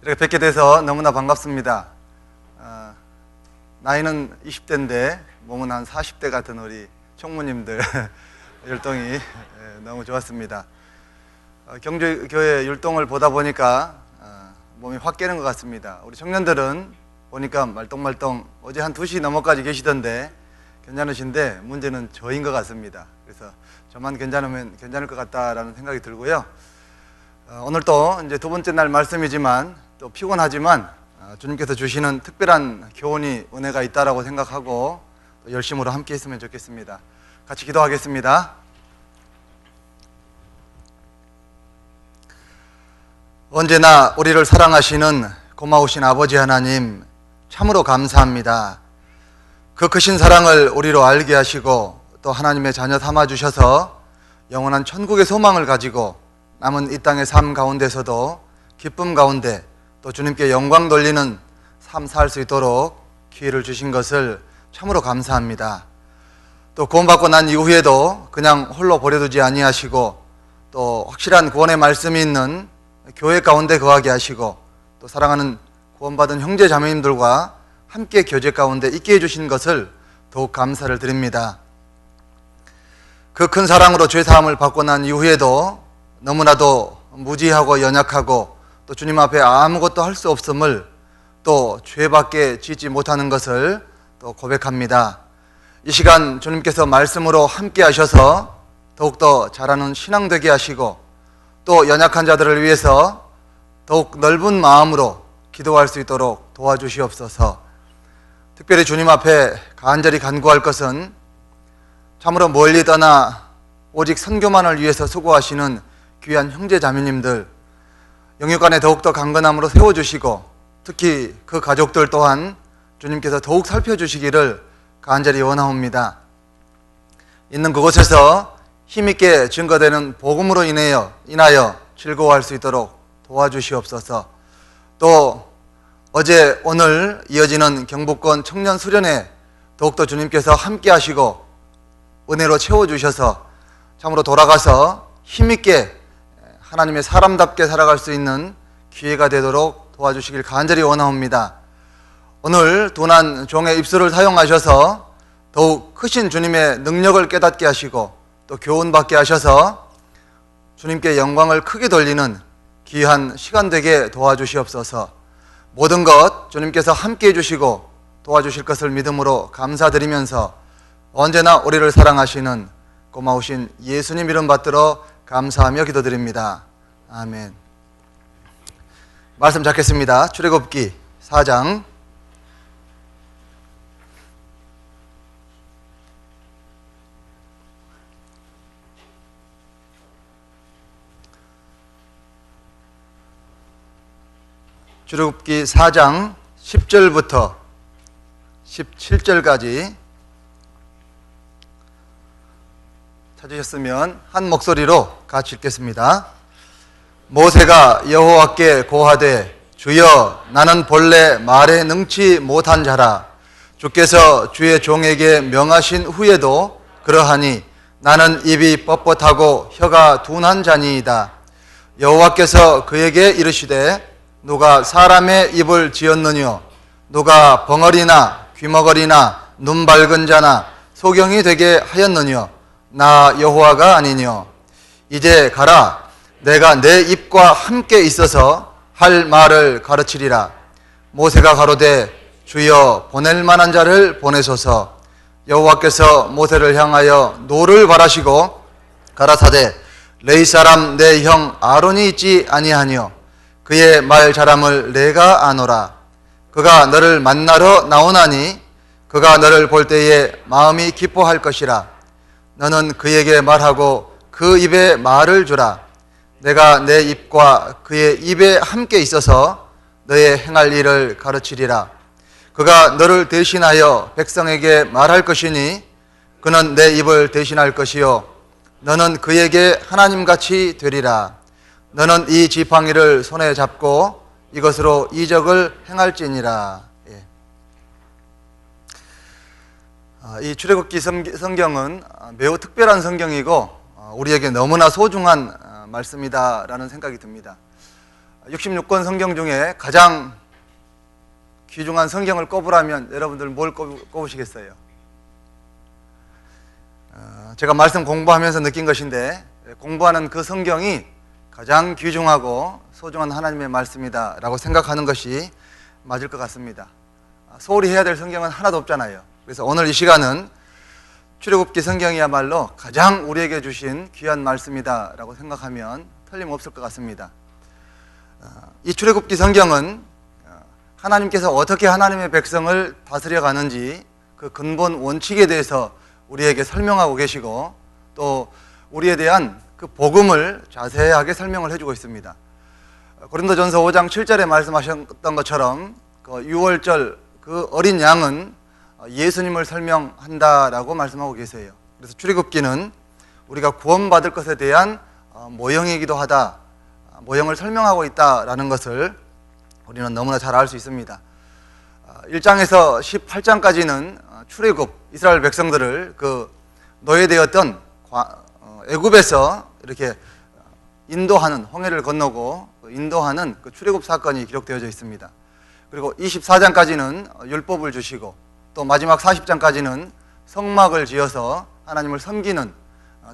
이렇게 뵙게 돼서 너무나 반갑습니다. 나이는 20대인데 몸은 한 40대 같은 우리 총무님들 율동이 너무 좋았습니다. 경주교회 율동을 보다 보니까 몸이 확 깨는 것 같습니다. 우리 청년들은 보니까 말똥말똥 어제 한 2시 넘어까지 계시던데 괜찮으신데 문제는 저인 것 같습니다. 그래서 저만 괜찮으면 괜찮을 것 같다라는 생각이 들고요. 오늘 또 이제 두 번째 날 말씀이지만 또 피곤하지만 주님께서 주시는 특별한 교훈이 은혜가 있다라고 생각하고 또 열심으로 함께 했으면 좋겠습니다. 같이 기도하겠습니다. 언제나 우리를 사랑하시는 고마우신 아버지 하나님, 참으로 감사합니다. 그 크신 사랑을 우리로 알게 하시고 또 하나님의 자녀 삼아 주셔서 영원한 천국의 소망을 가지고 남은 이 땅의 삶 가운데서도 기쁨 가운데 또 주님께 영광 돌리는 삶 살 수 있도록 기회를 주신 것을 참으로 감사합니다. 또 구원받고 난 이후에도 그냥 홀로 버려두지 아니하시고 또 확실한 구원의 말씀이 있는 교회 가운데 거하게 하시고 또 사랑하는 구원받은 형제 자매님들과 함께 교제 가운데 있게 해주신 것을 더욱 감사를 드립니다. 그 큰 사랑으로 죄사함을 받고 난 이후에도 너무나도 무지하고 연약하고 또 주님 앞에 아무것도 할 수 없음을 또 죄밖에 짓지 못하는 것을 또 고백합니다. 이 시간 주님께서 말씀으로 함께 하셔서 더욱더 잘하는 신앙 되게 하시고 또 연약한 자들을 위해서 더욱 넓은 마음으로 기도할 수 있도록 도와주시옵소서. 특별히 주님 앞에 간절히 간구할 것은 참으로 멀리 떠나 오직 선교만을 위해서 수고하시는 귀한 형제 자매님들, 영육간에 더욱더 강건함으로 세워주시고 특히 그 가족들 또한 주님께서 더욱 살펴주시기를 간절히 원하옵니다. 있는 그곳에서 힘있게 증거되는 복음으로 인하여 즐거워할 수 있도록 도와주시옵소서. 또 어제 오늘 이어지는 경북권 청년 수련회 더욱더 주님께서 함께 하시고 은혜로 채워주셔서 참으로 돌아가서 힘있게 하나님의 사람답게 살아갈 수 있는 기회가 되도록 도와주시길 간절히 원하옵니다. 오늘 도난 종의 입술을 사용하셔서 더욱 크신 주님의 능력을 깨닫게 하시고 또 교훈받게 하셔서 주님께 영광을 크게 돌리는 귀한 시간 되게 도와주시옵소서. 모든 것 주님께서 함께 해주시고 도와주실 것을 믿음으로 감사드리면서 언제나 우리를 사랑하시는 고마우신 예수님 이름 받들어 감사하며 기도드립니다. 아멘. 말씀 잡겠습니다. 출애굽기 4장 출애굽기 4장 10절부터 17절까지 찾으셨으면 한 목소리로 같이 읽겠습니다. 모세가 여호와께 고하되 주여 나는 본래 말에 능치 못한 자라. 주께서 주의 종에게 명하신 후에도 그러하니 나는 입이 뻣뻣하고 혀가 둔한 자니이다. 여호와께서 그에게 이르시되 누가 사람의 입을 지었느뇨? 누가 벙어리나 귀머거리나 눈 밝은 자나 소경이 되게 하였느뇨? 나 여호와가 아니뇨? 이제 가라. 내가 내 입과 함께 있어서 할 말을 가르치리라. 모세가 가로되 주여 보낼 만한 자를 보내소서. 여호와께서 모세를 향하여 노를 바라시고 가라사대 레위 사람 내 형 아론이 있지 아니하뇨? 그의 말 잘함을 내가 아노라. 그가 너를 만나러 나오나니 그가 너를 볼 때에 마음이 기뻐할 것이라. 너는 그에게 말하고 그 입에 말을 주라. 내가 내 입과 그의 입에 함께 있어서 너의 행할 일을 가르치리라. 그가 너를 대신하여 백성에게 말할 것이니 그는 내 입을 대신할 것이요 너는 그에게 하나님같이 되리라. 너는 이 지팡이를 손에 잡고 이것으로 이적을 행할지니라. 이 출애굽기 성경은 매우 특별한 성경이고 우리에게 너무나 소중한 말씀이다라는 생각이 듭니다. 66권 성경 중에 가장 귀중한 성경을 꼽으라면 여러분들 뭘 꼽으시겠어요? 제가 말씀 공부하면서 느낀 것인데, 공부하는 그 성경이 가장 귀중하고 소중한 하나님의 말씀이다 라고 생각하는 것이 맞을 것 같습니다. 소홀히 해야 될 성경은 하나도 없잖아요. 그래서 오늘 이 시간은 출애굽기 성경이야말로 가장 우리에게 주신 귀한 말씀이다 라고 생각하면 틀림없을 것 같습니다. 이 출애굽기 성경은 하나님께서 어떻게 하나님의 백성을 다스려 가는지 그 근본 원칙에 대해서 우리에게 설명하고 계시고, 또 우리에 대한 그 복음을 자세하게 설명을 해주고 있습니다. 고린도전서 5장 7절에 말씀하셨던 것처럼 그 유월절 그 어린 양은 예수님을 설명한다라고 말씀하고 계세요. 그래서 출애굽기는 우리가 구원받을 것에 대한 모형이기도 하다, 모형을 설명하고 있다라는 것을 우리는 너무나 잘 알 수 있습니다. 1장에서 18장까지는 출애굽, 이스라엘 백성들을 그 노예되었던 애굽에서 이렇게 인도하는, 홍해를 건너고 인도하는 그 출애굽 사건이 기록되어져 있습니다. 그리고 24장까지는 율법을 주시고, 또 마지막 40장까지는 성막을 지어서 하나님을 섬기는,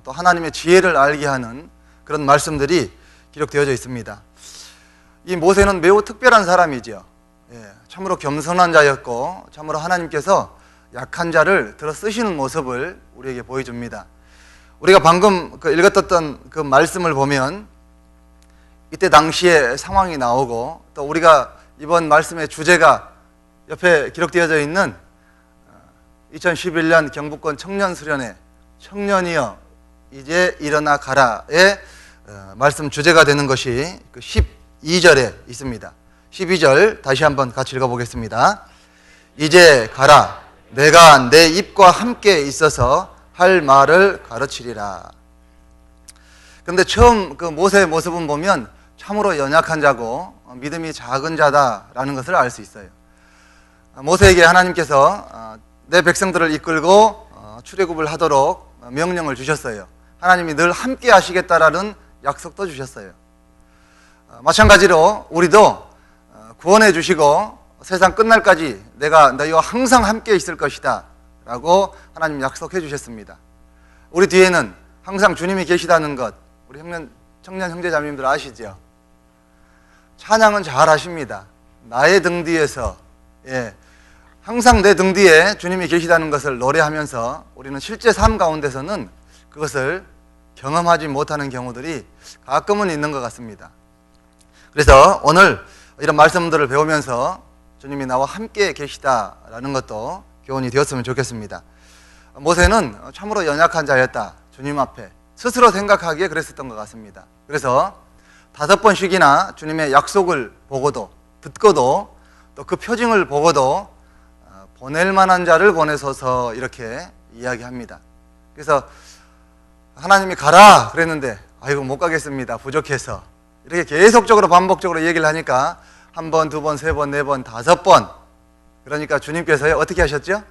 또 하나님의 지혜를 알게 하는 그런 말씀들이 기록되어져 있습니다. 이 모세는 매우 특별한 사람이죠. 참으로 겸손한 자였고, 참으로 하나님께서 약한 자를 들어 쓰시는 모습을 우리에게 보여줍니다. 우리가 방금 읽었던 그 말씀을 보면 이때 당시의 상황이 나오고, 또 우리가 이번 말씀의 주제가 옆에 기록되어져 있는 2011년 경북권 청년 수련회 청년이여 이제 일어나 가라의 말씀 주제가 되는 것이 그 12절에 있습니다. 12절 다시 한번 같이 읽어보겠습니다. 이제 가라, 내가 내 입과 함께 있어서 할 말을 가르치리라. 그런데 처음 그 모세의 모습은 보면 참으로 연약한 자고 믿음이 작은 자다라는 것을 알 수 있어요. 모세에게 하나님께서 내 백성들을 이끌고 출애굽을 하도록 명령을 주셨어요. 하나님이 늘 함께 하시겠다라는 약속도 주셨어요. 마찬가지로 우리도 구원해 주시고 세상 끝날까지 내가 너희와 항상 함께 있을 것이다 라고 하나님 약속해 주셨습니다. 우리 뒤에는 항상 주님이 계시다는 것, 우리 청년 형제자매님들 아시죠? 찬양은 잘 하십니다. 나의 등 뒤에서, 항상 내 등 뒤에 주님이 계시다는 것을 노래하면서 우리는 실제 삶 가운데서는 그것을 경험하지 못하는 경우들이 가끔은 있는 것 같습니다. 그래서 오늘 이런 말씀들을 배우면서 주님이 나와 함께 계시다라는 것도 교훈이 되었으면 좋겠습니다. 모세는 참으로 연약한 자였다, 주님 앞에 스스로 생각하기에 그랬었던 것 같습니다. 그래서 5번씩이나 주님의 약속을 보고도, 듣고도, 또 그 표징을 보고도 보낼 만한 자를 보내소서 이렇게 이야기합니다. 그래서 하나님이 가라 그랬는데 아이고 못 가겠습니다, 부족해서, 이렇게 계속적으로 반복적으로 얘기를 하니까 1번, 2번, 3번, 4번, 5번, 그러니까 주님께서요 어떻게 하셨죠?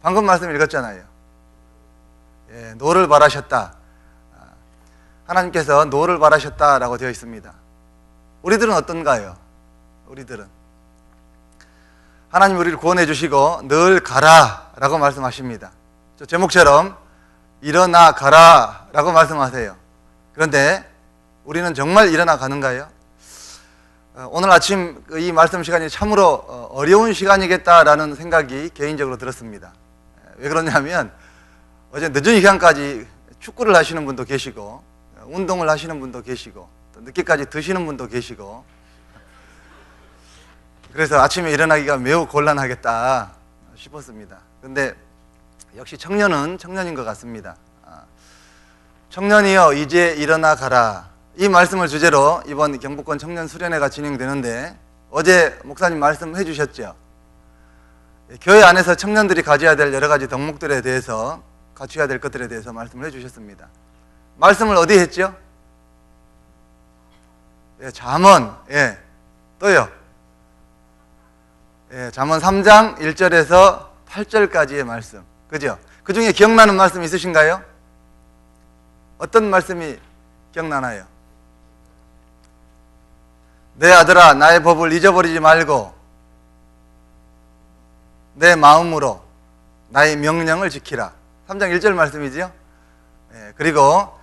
방금 말씀 읽었잖아요. 노를 바라셨다. 하나님께서 노를 바라셨다라고 되어 있습니다. 우리들은 어떤가요? 우리들은 하나님 우리를 구원해 주시고 늘 가라 라고 말씀하십니다. 저 제목처럼 일어나 가라 라고 말씀하세요. 그런데 우리는 정말 일어나 가는가요? 오늘 아침 이 말씀 시간이 참으로 어려운 시간이겠다라는 생각이 개인적으로 들었습니다. 왜 그러냐면 어제 늦은 시간까지 축구를 하시는 분도 계시고 운동을 하시는 분도 계시고 또 늦게까지 드시는 분도 계시고, 그래서 아침에 일어나기가 매우 곤란하겠다 싶었습니다. 그런데 역시 청년은 청년인 것 같습니다. 청년이여 이제 일어나 가라, 이 말씀을 주제로 이번 경북권 청년 수련회가 진행되는데, 어제 목사님 말씀해 주셨죠. 교회 안에서 청년들이 가져야 될 여러 가지 덕목들에 대해서, 갖춰야 될 것들에 대해서 말씀을 해 주셨습니다. 말씀을 어디 했죠? 잠언, 또요. 잠언 3장 1절에서 8절까지의 말씀, 그죠? 그 중에 기억나는 말씀 있으신가요? 어떤 말씀이 기억나나요? 내 아들아 나의 법을 잊어버리지 말고 내 마음으로 나의 명령을 지키라. 3장 1절 말씀이지요. 그리고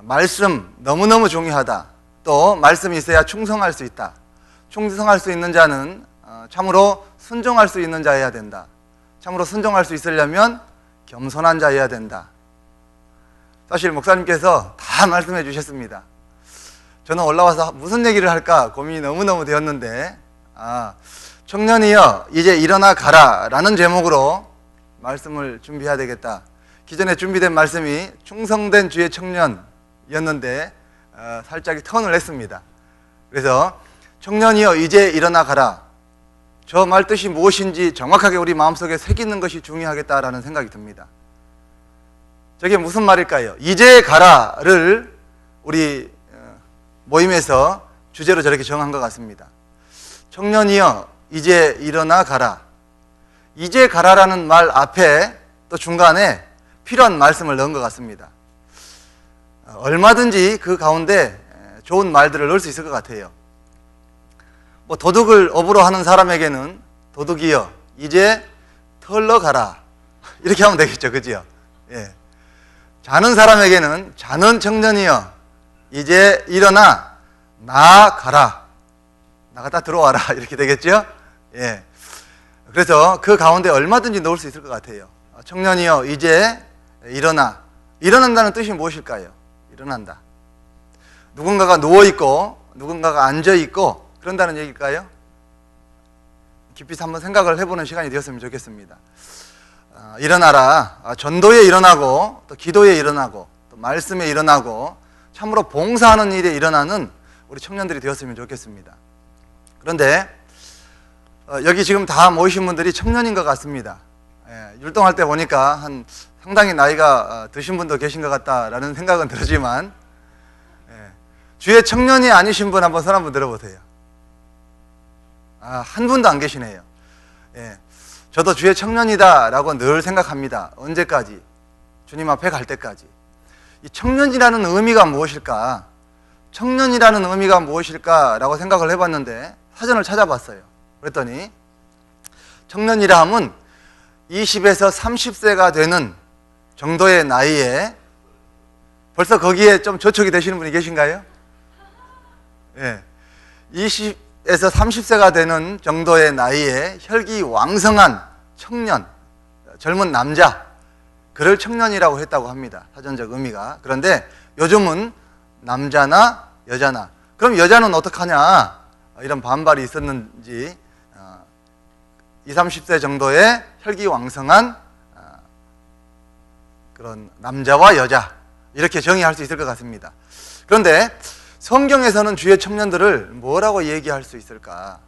말씀 너무너무 중요하다. 또 말씀이 있어야 충성할 수 있다. 충성할 수 있는 자는 참으로 순종할 수 있는 자여야 된다. 참으로 순종할 수 있으려면 겸손한 자여야 된다. 사실 목사님께서 다 말씀해 주셨습니다. 저는 올라와서 무슨 얘기를 할까 고민이 너무너무 되었는데 청년이여 이제 일어나 가라 라는 제목으로 말씀을 준비해야 되겠다. 기존에 준비된 말씀이 충성된 주의 청년이었는데 살짝 턴을 했습니다. 그래서 청년이여 이제 일어나 가라. 저 말 뜻이 무엇인지 정확하게 우리 마음속에 새기는 것이 중요하겠다라는 생각이 듭니다. 저게 무슨 말일까요? 이제 가라를 우리 모임에서 주제로 저렇게 정한 것 같습니다. 청년이여 이제 일어나 가라. 이제 가라라는 말 앞에 또 중간에 필요한 말씀을 넣은 것 같습니다. 얼마든지 그 가운데 좋은 말들을 넣을 수 있을 것 같아요. 도둑을 업으로 하는 사람에게는 도둑이여 이제 털러 가라 이렇게 하면 되겠죠, 그지요? 예. 자는 사람에게는 자는 청년이여 이제 일어나 나가라, 나갔다 들어와라 이렇게 되겠죠? 예. 그래서 그 가운데 얼마든지 넣을 수 있을 것 같아요. 청년이여 이제 일어나. 일어난다는 뜻이 무엇일까요? 일어난다. 누군가가 누워있고 누군가가 앉아있고 그런다는 얘기일까요? 깊이 한번 생각을 해보는 시간이 되었으면 좋겠습니다. 일어나라. 전도에 일어나고 또 기도에 일어나고 또 말씀에 일어나고 참으로 봉사하는 일에 일어나는 우리 청년들이 되었으면 좋겠습니다. 그런데 여기 지금 다 모이신 분들이 청년인 것 같습니다. 율동할 때 보니까 상당히 나이가 드신 분도 계신 것 같다라는 생각은 들지만 주의 청년이 아니신 분 한번 손 한번 들어보세요. 한 분도 안 계시네요. 저도 주의 청년이다라고 늘 생각합니다. 언제까지? 주님 앞에 갈 때까지. 이 청년이라는 의미가 무엇일까? 청년이라는 의미가 무엇일까라고 생각을 해봤는데 사전을 찾아봤어요. 그랬더니 청년이라 함은 20에서 30세가 되는 정도의 나이에 벌써 거기에 좀 저촉이 되시는 분이 계신가요? 20에서 30세가 되는 정도의 나이에 혈기왕성한 청년, 젊은 남자, 그를 청년이라고 했다고 합니다. 사전적 의미가. 그런데 요즘은 남자나 여자나, 그럼 여자는 어떡하냐 이런 반발이 있었는지 20, 30세 정도의 혈기왕성한 그런 남자와 여자 이렇게 정의할 수 있을 것 같습니다. 그런데 성경에서는 주의 청년들을 뭐라고 얘기할 수 있을까?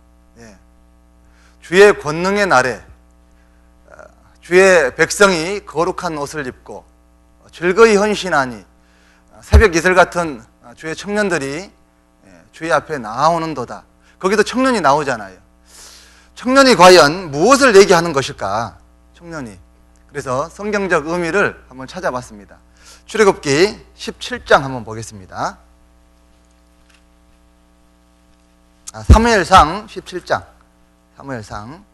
주의 권능의 날에 주의 백성이 거룩한 옷을 입고 즐거이 헌신하니 새벽 이슬 같은 주의 청년들이 주의 앞에 나오는도다. 거기도 청년이 나오잖아요. 청년이 과연 무엇을 얘기하는 것일까? 청년이. 그래서 성경적 의미를 한번 찾아봤습니다. 출애굽기 17장 한번 보겠습니다. 사무엘상 17장. 사무엘상.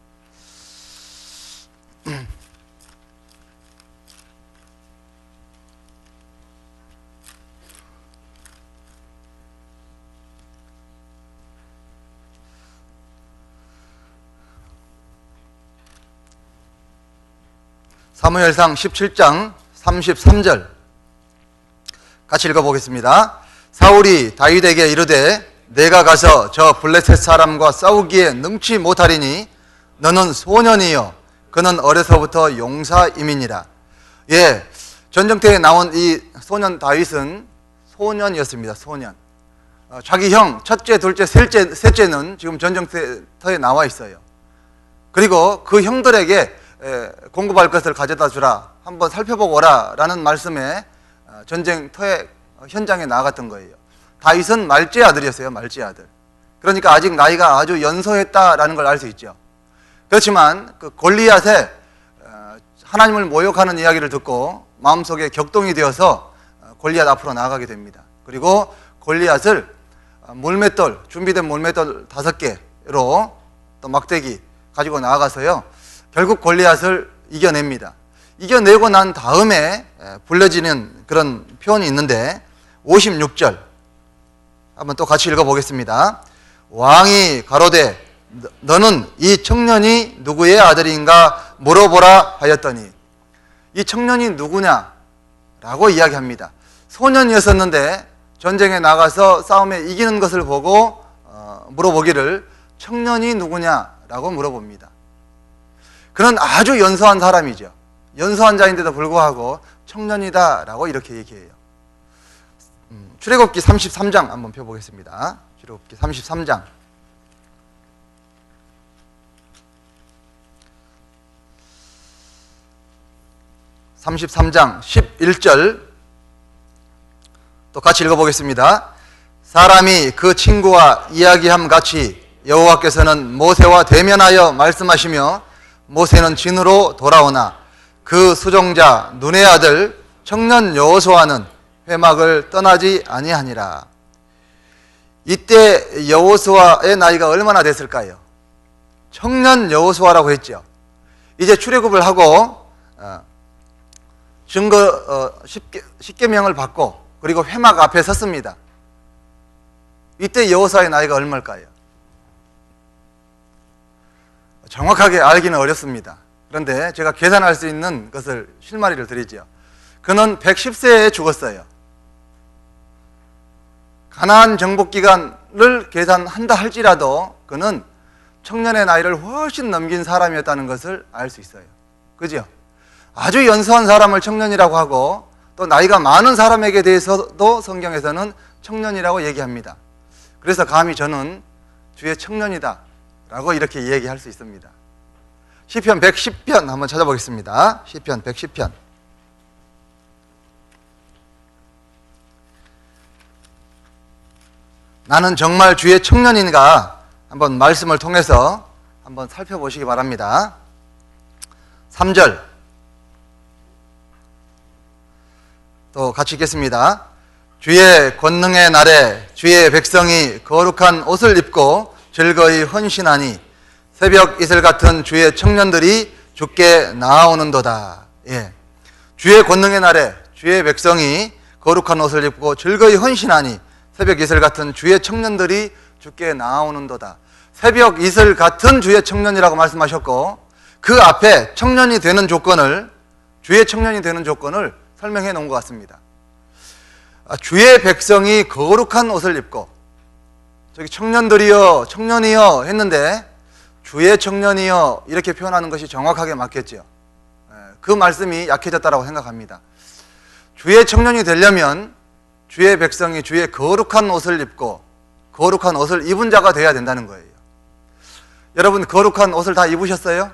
사무엘상 17장 33절 같이 읽어보겠습니다. 사울이 다윗에게 이르되 내가 가서 저 블레셋 사람과 싸우기에 능치 못하리니 너는 소년이요 그는 어려서부터 용사임이니라. 전쟁터에 나온 이 소년 다윗은 소년이었습니다. 소년. 자기 형 첫째, 둘째, 셋째는 지금 전쟁터에 나와 있어요. 그리고 그 형들에게 공급할 것을 가져다 주라, 한번 살펴보고 오라 라는 말씀에 전쟁터의 현장에 나갔던 거예요. 다윗은 말제 아들이었어요. 말제 아들. 그러니까 아직 나이가 아주 연소했다라는 걸 알 수 있죠. 그렇지만 그 골리앗의 하나님을 모욕하는 이야기를 듣고 마음속에 격동이 되어서 골리앗 앞으로 나가게 됩니다. 그리고 골리앗을 몰맷돌, 준비된 몰맷돌 5개로 또 막대기 가지고 나아가서요, 결국 골리앗을 이겨냅니다. 이겨내고 난 다음에 불려지는 그런 표현이 있는데 56절 한번 또 같이 읽어보겠습니다. 왕이 가로되 너는 이 청년이 누구의 아들인가 물어보라 하였더니, 이 청년이 누구냐라고 이야기합니다. 소년이었었는데 전쟁에 나가서 싸움에 이기는 것을 보고 물어보기를 청년이 누구냐라고 물어봅니다. 그는 아주 연소한 사람이죠. 연소한 자인데도 불구하고 청년이다라고 이렇게 얘기해요. 출애굽기 33장 한번 펴보겠습니다. 출애굽기 33장 11절 또 같이 읽어보겠습니다. 사람이 그 친구와 이야기함 같이 여호와께서는 모세와 대면하여 말씀하시며 모세는 진으로 돌아오나 그 수종자 눈의 아들 청년 여호수아는 회막을 떠나지 아니하니라. 이때 여호수아의 나이가 얼마나 됐을까요? 청년 여호수아라고 했죠. 이제 출애굽을 하고 증거 10계명을 받고 그리고 회막 앞에 섰습니다. 이때 여호수아의 나이가 얼마일까요? 정확하게 알기는 어렵습니다. 그런데 제가 계산할 수 있는 것을 실마리를 드리죠. 그는 110세에 죽었어요. 가나안 정복 기간을 계산한다 할지라도 그는 청년의 나이를 훨씬 넘긴 사람이었다는 것을 알 수 있어요. 그죠? 아주 연소한 사람을 청년이라고 하고 또 나이가 많은 사람에게 대해서도 성경에서는 청년이라고 얘기합니다. 그래서 감히 저는 주의 청년이다 라고 이렇게 얘기할 수 있습니다. 시편 110편 한번 찾아보겠습니다. 시편 110편 나는 정말 주의 청년인가 한번 말씀을 통해서 한번 살펴보시기 바랍니다. 3절 또 같이 읽겠습니다. 주의 권능의 날에 주의 백성이 거룩한 옷을 입고 즐거이 헌신하니 새벽 이슬 같은 주의 청년들이 주께 나아오는도다. 예. 주의 권능의 날에 주의 백성이 거룩한 옷을 입고 즐거이 헌신하니 새벽 이슬 같은 주의 청년들이 주께 나아오는도다. 새벽 이슬 같은 주의 청년이라고 말씀하셨고 그 앞에 청년이 되는 조건을, 주의 청년이 되는 조건을 설명해 놓은 것 같습니다. 주의 백성이 거룩한 옷을 입고, 저기 청년들이여 청년이여 했는데 주의 청년이여 이렇게 표현하는 것이 정확하게 맞겠죠. 그 말씀이 약해졌다고 생각합니다. 주의 청년이 되려면 주의 백성이 주의 거룩한 옷을 입고 거룩한 옷을 입은 자가 되어야 된다는 거예요. 여러분 거룩한 옷을 다 입으셨어요?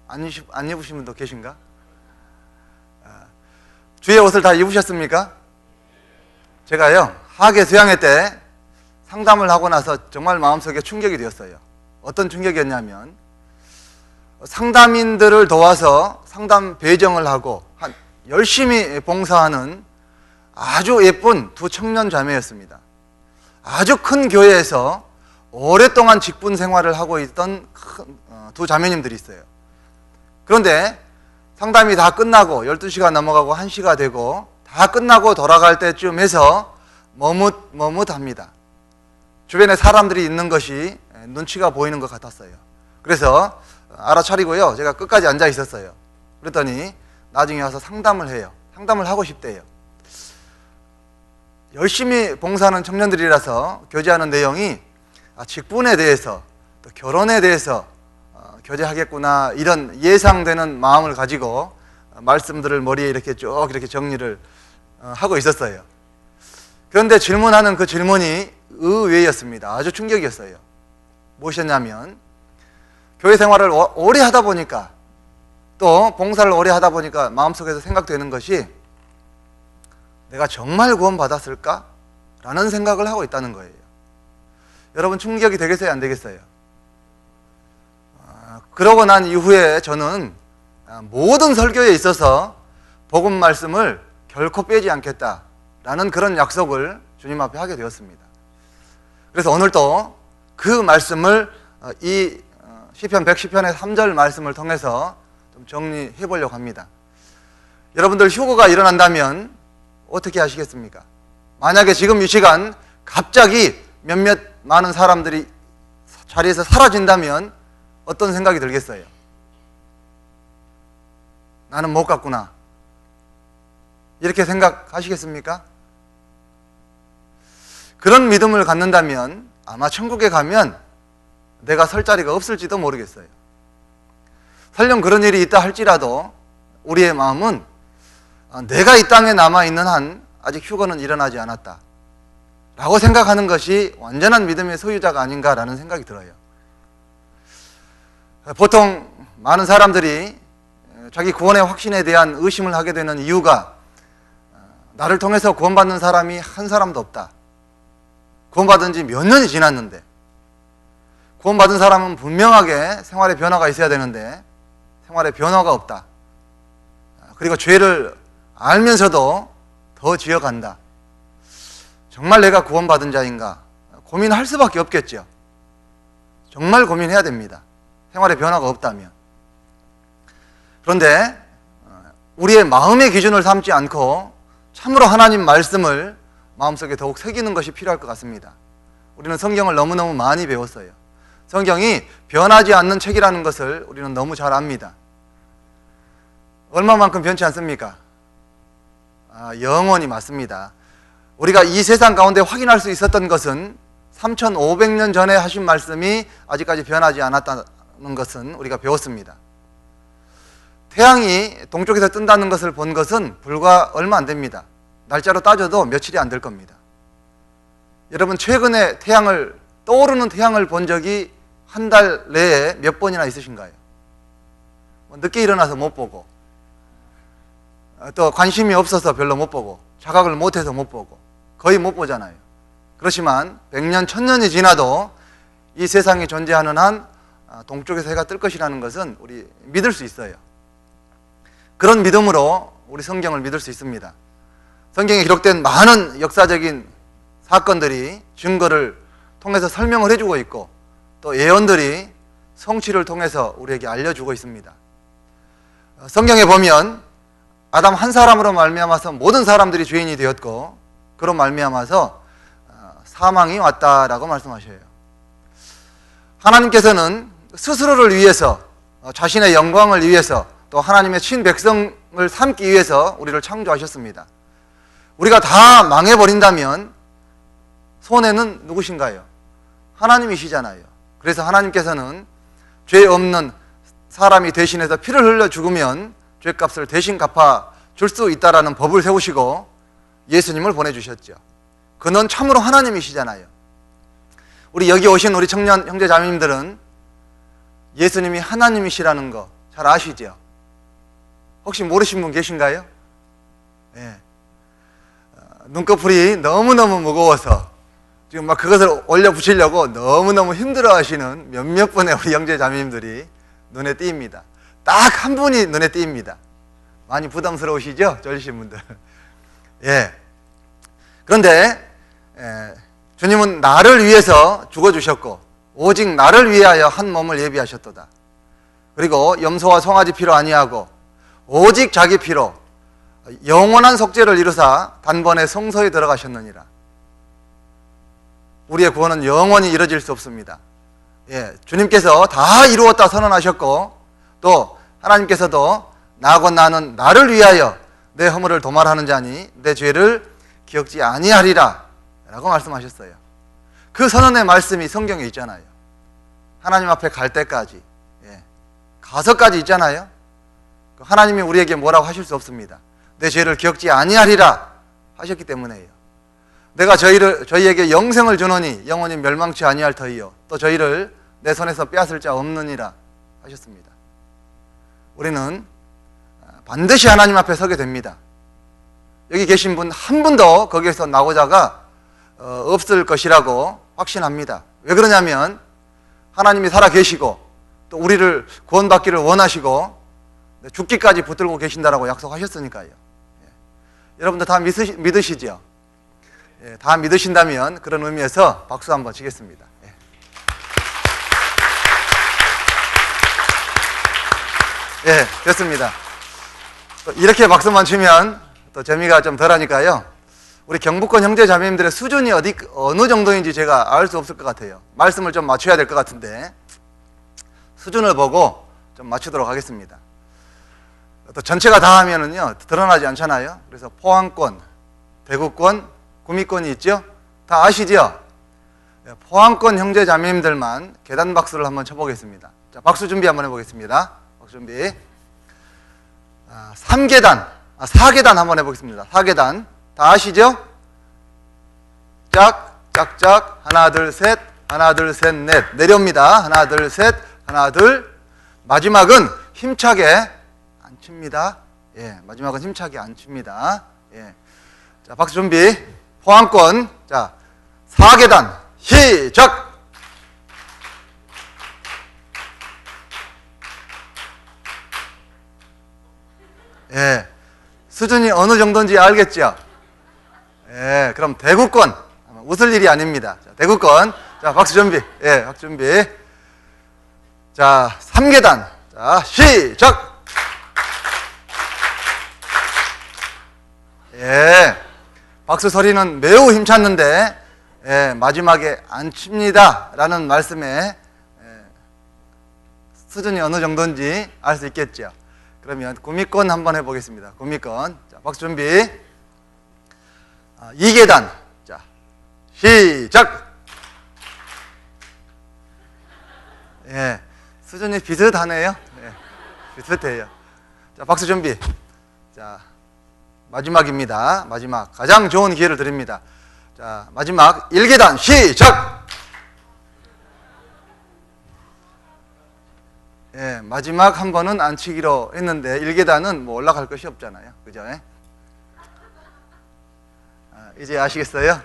안 입으신 분도 계신가? 주의 옷을 다 입으셨습니까? 제가요 하계 수양회 때 상담을 하고 나서 정말 마음속에 충격이 되었어요. 어떤 충격이었냐면 상담인들을 도와서 상담 배정을 하고 열심히 봉사하는 아주 예쁜 두 청년 자매였습니다. 아주 큰 교회에서 오랫동안 직분 생활을 하고 있던 두 자매님들이 있어요. 그런데 상담이 다 끝나고 12시가 넘어가고 1시가 되고 다 끝나고 돌아갈 때쯤 해서 머뭇합니다. 주변에 사람들이 있는 것이 눈치가 보이는 것 같았어요. 그래서 알아차리고요 제가 끝까지 앉아 있었어요. 그랬더니 나중에 와서 상담을 해요. 상담을 하고 싶대요. 열심히 봉사하는 청년들이라서 교제하는 내용이 직분에 대해서 또 결혼에 대해서 교제하겠구나 이런 예상되는 마음을 가지고 말씀들을 머리에 이렇게 쭉 이렇게 정리를 하고 있었어요. 그런데 질문하는 그 질문이 의외였습니다. 아주 충격이었어요. 무엇이었냐면 교회 생활을 오래 하다 보니까 또 봉사를 오래 하다 보니까 마음속에서 생각되는 것이 내가 정말 구원받았을까? 라는 생각을 하고 있다는 거예요. 여러분 충격이 되겠어요? 안 되겠어요? 그러고 난 이후에 저는 모든 설교에 있어서 복음 말씀을 결코 빼지 않겠다라는 그런 약속을 주님 앞에 하게 되었습니다. 그래서 오늘도 그 말씀을 이 시편 110편의 3절 말씀을 통해서 좀 정리해 보려고 합니다. 여러분들 휴거가 일어난다면 어떻게 하시겠습니까? 만약에 지금 이 시간 갑자기 몇몇 많은 사람들이 자리에서 사라진다면 어떤 생각이 들겠어요? 나는 못 갔구나. 이렇게 생각하시겠습니까? 그런 믿음을 갖는다면 아마 천국에 가면 내가 설 자리가 없을지도 모르겠어요. 설령 그런 일이 있다 할지라도 우리의 마음은 내가 이 땅에 남아있는 한 아직 휴거는 일어나지 않았다 라고 생각하는 것이 완전한 믿음의 소유자가 아닌가라는 생각이 들어요. 보통 많은 사람들이 자기 구원의 확신에 대한 의심을 하게 되는 이유가 나를 통해서 구원받는 사람이 한 사람도 없다. 구원받은 지 몇 년이 지났는데 구원받은 사람은 분명하게 생활의 변화가 있어야 되는데 생활의 변화가 없다. 그리고 죄를 알면서도 더 지어간다. 정말 내가 구원받은 자인가? 고민할 수밖에 없겠죠. 정말 고민해야 됩니다. 생활의 변화가 없다면. 그런데 우리의 마음의 기준을 삼지 않고 참으로 하나님 말씀을 마음속에 더욱 새기는 것이 필요할 것 같습니다. 우리는 성경을 너무너무 많이 배웠어요. 성경이 변하지 않는 책이라는 것을 우리는 너무 잘 압니다. 얼마만큼 변치 않습니까? 영원히 맞습니다. 우리가 이 세상 가운데 확인할 수 있었던 것은 3,500년 전에 하신 말씀이 아직까지 변하지 않았다는 것은 우리가 배웠습니다. 태양이 동쪽에서 뜬다는 것을 본 것은 불과 얼마 안 됩니다. 날짜로 따져도 며칠이 안 될 겁니다. 여러분 최근에 떠오르는 태양을 본 적이 한 달 내에 몇 번이나 있으신가요? 늦게 일어나서 못 보고 또 관심이 없어서 별로 못 보고 자각을 못해서 못 보고 거의 못 보잖아요. 그렇지만 100년, 1000년이 지나도 이 세상에 존재하는 한 동쪽에서 해가 뜰 것이라는 것은 우리 믿을 수 있어요. 그런 믿음으로 우리 성경을 믿을 수 있습니다. 성경에 기록된 많은 역사적인 사건들이 증거를 통해서 설명을 해주고 있고 또 예언들이 성취를 통해서 우리에게 알려주고 있습니다. 성경에 보면 아담 한 사람으로 말미암아서 모든 사람들이 죄인이 되었고 그로 말미암아서 사망이 왔다라고 말씀하셔요. 하나님께서는 스스로를 위해서 자신의 영광을 위해서 또 하나님의 친백성을 삼기 위해서 우리를 창조하셨습니다. 우리가 다 망해버린다면 손해는 누구신가요? 하나님이시잖아요. 그래서 하나님께서는 죄 없는 사람이 대신해서 피를 흘려 죽으면 죄값을 대신 갚아 줄 수 있다라는 법을 세우시고 예수님을 보내주셨죠. 그는 참으로 하나님이시잖아요. 우리 여기 오신 우리 청년 형제 자매님들은 예수님이 하나님이시라는 거 잘 아시죠? 혹시 모르신 분 계신가요? 네. 눈꺼풀이 너무너무 무거워서 지금 막 그것을 올려 붙이려고 너무너무 힘들어 하시는 몇몇 분의 우리 형제 자매님들이 눈에 띄입니다. 딱 한 분이 눈에 띄입니다. 많이 부담스러우시죠? 졸리신 분들. 예. 그런데 주님은 나를 위해서 죽어주셨고 오직 나를 위하여 한 몸을 예비하셨도다. 그리고 염소와 송아지 피로 아니하고 오직 자기 피로 영원한 속죄를 이루사 단번에 성소에 들어가셨느니라. 우리의 구원은 영원히 이루어질 수 없습니다. 예, 주님께서 다 이루었다 선언하셨고 또 하나님께서도 나고 나는 나를 위하여 내 허물을 도말하는 자니 내 죄를 기억지 아니하리라 라고 말씀하셨어요. 그 선언의 말씀이 성경에 있잖아요. 하나님 앞에 갈 때까지 가서까지 있잖아요. 하나님이 우리에게 뭐라고 하실 수 없습니다. 내 죄를 기억지 아니하리라 하셨기 때문에요. 내가 저희에게 영생을 주노니 영원히 멸망치 아니할 터이요 또 저희를 내 손에서 빼앗을 자 없느니라 하셨습니다. 우리는 반드시 하나님 앞에 서게 됩니다. 여기 계신 분 한 분도 거기에서 나오자가 없을 것이라고 확신합니다. 왜 그러냐면 하나님이 살아 계시고 또 우리를 구원받기를 원하시고 죽기까지 붙들고 계신다라고 약속하셨으니까요. 여러분들 다 믿으시죠? 예, 다 믿으신다면 그런 의미에서 박수 한번 치겠습니다. 예, 예, 됐습니다. 또 이렇게 박수만 치면 또 재미가 좀 덜하니까요. 우리 경북권 형제 자매님들의 수준이 어느 정도인지 제가 알 수 없을 것 같아요. 말씀을 좀 맞춰야 될 것 같은데 수준을 보고 좀 맞추도록 하겠습니다. 또 전체가 다 하면은요 드러나지 않잖아요. 그래서 포항권, 대구권, 구미권이 있죠. 다 아시죠? 포항권 형제 자매님들만 계단 박수를 한번 쳐보겠습니다. 자, 박수 준비 한번 해보겠습니다. 박수 준비. 3계단, 4계단 한번 해보겠습니다. 4계단 다 아시죠? 짝, 짝짝, 하나, 둘, 셋, 하나, 둘, 셋, 넷. 내려옵니다. 하나, 둘, 셋, 하나, 둘. 마지막은 힘차게 안 칩니다. 예, 마지막은 힘차게 안 칩니다. 예. 자, 박수 준비. 포항권. 자, 4계단, 시작! 예. 수준이 어느 정도인지 알겠죠? 예, 그럼 대구권. 웃을 일이 아닙니다. 자, 대구권. 자, 박수 준비. 예, 박수 준비. 자, 3계단. 자, 시작! 예. 박수 소리는 매우 힘찼는데, 예, 마지막에 안 칩니다. 라는 말씀에, 수준이 어느 정도인지 알 수 있겠죠. 그러면 구미권 한번 해보겠습니다. 구미권. 자, 박수 준비. 2계단. 자, 시작! 예, 수준이 비슷하네요. 예, 비슷해요. 자, 박수 준비. 자, 마지막입니다. 마지막. 가장 좋은 기회를 드립니다. 자, 마지막 1계단 시작! 예, 마지막 한 번은 안 치기로 했는데 1계단은 뭐 올라갈 것이 없잖아요. 그죠? 예? 이제 아시겠어요?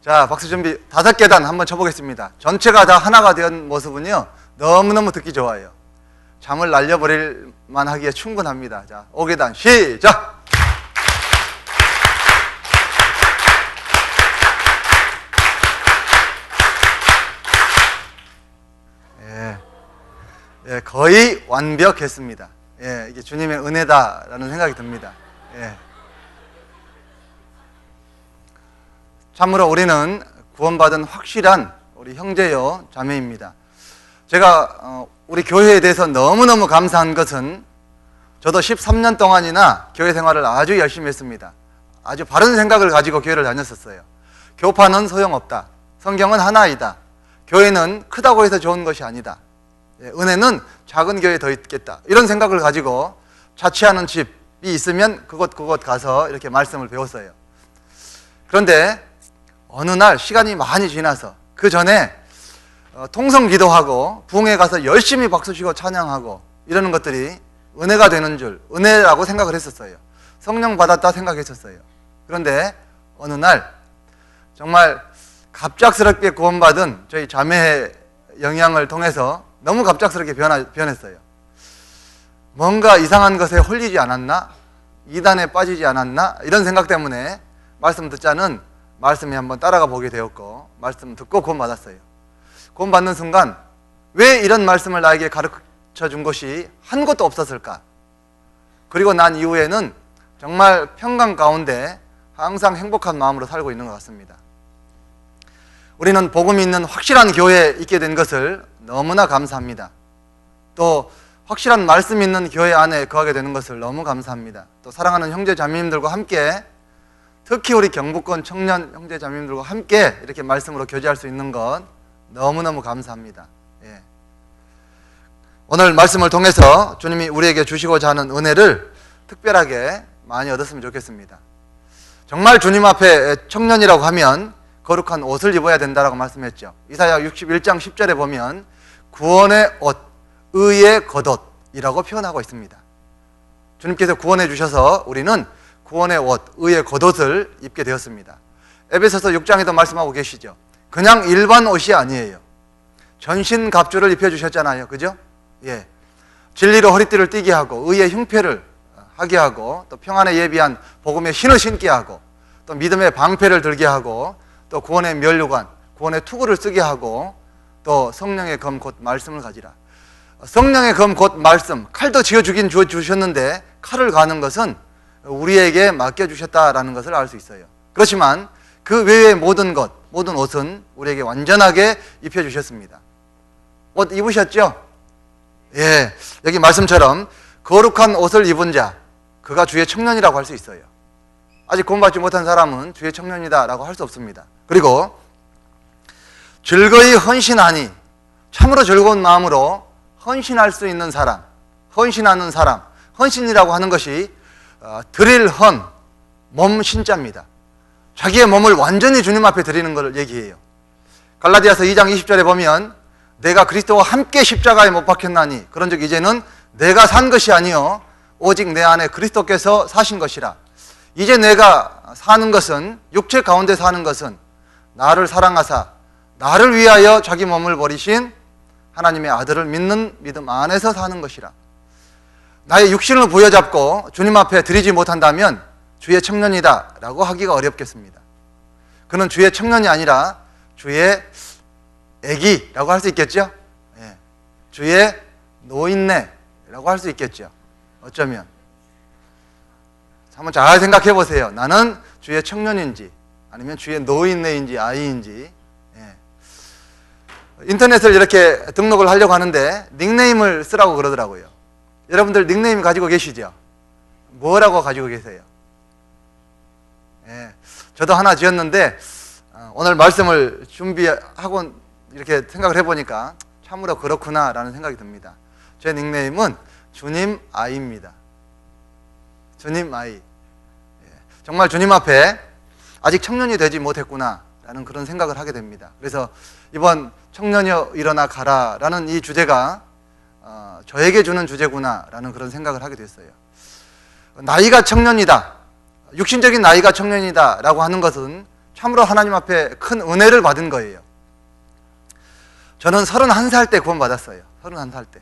자, 박수 준비. 5계단 한번 쳐보겠습니다. 전체가 다 하나가 된 모습은요 너무너무 듣기 좋아요. 잠을 날려버릴 만하기에 충분합니다. 자, 5계단 시작! 예, 거의 완벽했습니다. 예, 이게 주님의 은혜다라는 생각이 듭니다. 예. 참으로 우리는 구원받은 확실한 우리 형제요 자매입니다. 제가 우리 교회에 대해서 너무너무 감사한 것은 저도 13년 동안이나 교회 생활을 아주 열심히 했습니다. 아주 바른 생각을 가지고 교회를 다녔었어요. 교파는 소용없다. 성경은 하나이다. 교회는 크다고 해서 좋은 것이 아니다. 은혜는 작은 교회에 더 있겠다. 이런 생각을 가지고 자취하는 집이 있으면 그곳 가서 이렇게 말씀을 배웠어요. 그런데 어느 날 시간이 많이 지나서 그 전에 통성 기도하고 부흥회 가서 열심히 박수치고 찬양하고 이러는 것들이 은혜가 되는 줄, 은혜라고 생각을 했었어요. 성령 받았다 생각했었어요. 그런데 어느 날 정말 갑작스럽게 구원받은 저희 자매의 영향을 통해서 너무 갑작스럽게 변했어요. 뭔가 이상한 것에 홀리지 않았나? 이단에 빠지지 않았나? 이런 생각 때문에 말씀 듣자는 말씀에 한번 따라가 보게 되었고 말씀 듣고 구원받았어요. 구원받는 순간 왜 이런 말씀을 나에게 가르쳐 준 것이 한 곳도 없었을까? 그리고 난 이후에는 정말 평강 가운데 항상 행복한 마음으로 살고 있는 것 같습니다. 우리는 복음이 있는 확실한 교회에 있게 된 것을 너무나 감사합니다. 또 확실한 말씀 있는 교회 안에 거하게 되는 것을 너무 감사합니다. 또 사랑하는 형제 자매님들과 함께 특히 우리 경북권 청년 형제 자매님들과 함께 이렇게 말씀으로 교제할 수 있는 것 너무너무 감사합니다. 예. 오늘 말씀을 통해서 주님이 우리에게 주시고자 하는 은혜를 특별하게 많이 얻었으면 좋겠습니다. 정말 주님 앞에 청년이라고 하면 거룩한 옷을 입어야 된다라고 말씀했죠. 이사야 61장 10절에 보면 구원의 옷, 의의 겉옷이라고 표현하고 있습니다. 주님께서 구원해 주셔서 우리는 구원의 옷, 의의 겉옷을 입게 되었습니다. 에베소서 6장에도 말씀하고 계시죠. 그냥 일반 옷이 아니에요. 전신갑주를 입혀주셨잖아요. 그죠? 예. 진리로 허리띠를 띠게 하고 의의 흉패를 하게 하고 또 평안에 예비한 복음의 신을 신게 하고 또 또 믿음의 방패를 들게 하고, 또 구원의 면류관, 구원의 투구를 쓰게 하고, 또 성령의 검 곧 말씀을 가지라. 성령의 검 곧 말씀, 칼도 쥐어주긴 주셨는데 칼을 가는 것은 우리에게 맡겨주셨다라는 것을 알 수 있어요. 그렇지만 그 외의 모든 것, 모든 옷은 우리에게 완전하게 입혀주셨습니다. 옷 입으셨죠? 예, 여기 말씀처럼 거룩한 옷을 입은 자, 그가 주의 청년이라고 할 수 있어요. 아직 구원받지 못한 사람은 주의 청년이다라고 할 수 없습니다. 그리고 즐거이 헌신하니, 참으로 즐거운 마음으로 헌신할 수 있는 사람, 헌신하는 사람, 헌신이라고 하는 것이 드릴 헌, 몸 신자입니다. 자기의 몸을 완전히 주님 앞에 드리는 것을 얘기해요. 갈라디아서 2장 20절에 보면 내가 그리스도와 함께 십자가에 못 박혔나니 그런즉 이제는 내가 산 것이 아니요 오직 내 안에 그리스도께서 사신 것이라. 이제 내가 사는 것은, 육체 가운데 사는 것은 나를 사랑하사 나를 위하여 자기 몸을 버리신 하나님의 아들을 믿는 믿음 안에서 사는 것이라. 나의 육신을 부여잡고 주님 앞에 드리지 못한다면 주의 청년이다 라고 하기가 어렵겠습니다. 그는 주의 청년이 아니라 주의 애기라고 할 수 있겠죠? 예. 주의 노인네라고 할 수 있겠죠. 어쩌면. 한번 잘 생각해 보세요. 나는 주의 청년인지 아니면 주의 노인네인지 아이인지. 예. 인터넷을 이렇게 등록을 하려고 하는데 닉네임을 쓰라고 그러더라고요. 여러분들 닉네임 가지고 계시죠? 뭐라고 가지고 계세요? 예. 저도 하나 지었는데 오늘 말씀을 준비하고 이렇게 생각을 해보니까 참으로 그렇구나 라는 생각이 듭니다. 제 닉네임은 주님 아이입니다. 주님 아이. 정말 주님 앞에 아직 청년이 되지 못했구나 라는 그런 생각을 하게 됩니다. 그래서 이번 청년이여 일어나 가라 라는 이 주제가 저에게 주는 주제구나 라는 그런 생각을 하게 됐어요. 나이가 청년이다, 육신적인 나이가 청년이다 라고 하는 것은 참으로 하나님 앞에 큰 은혜를 받은 거예요. 저는 31살 때 구원받았어요. 31살 때.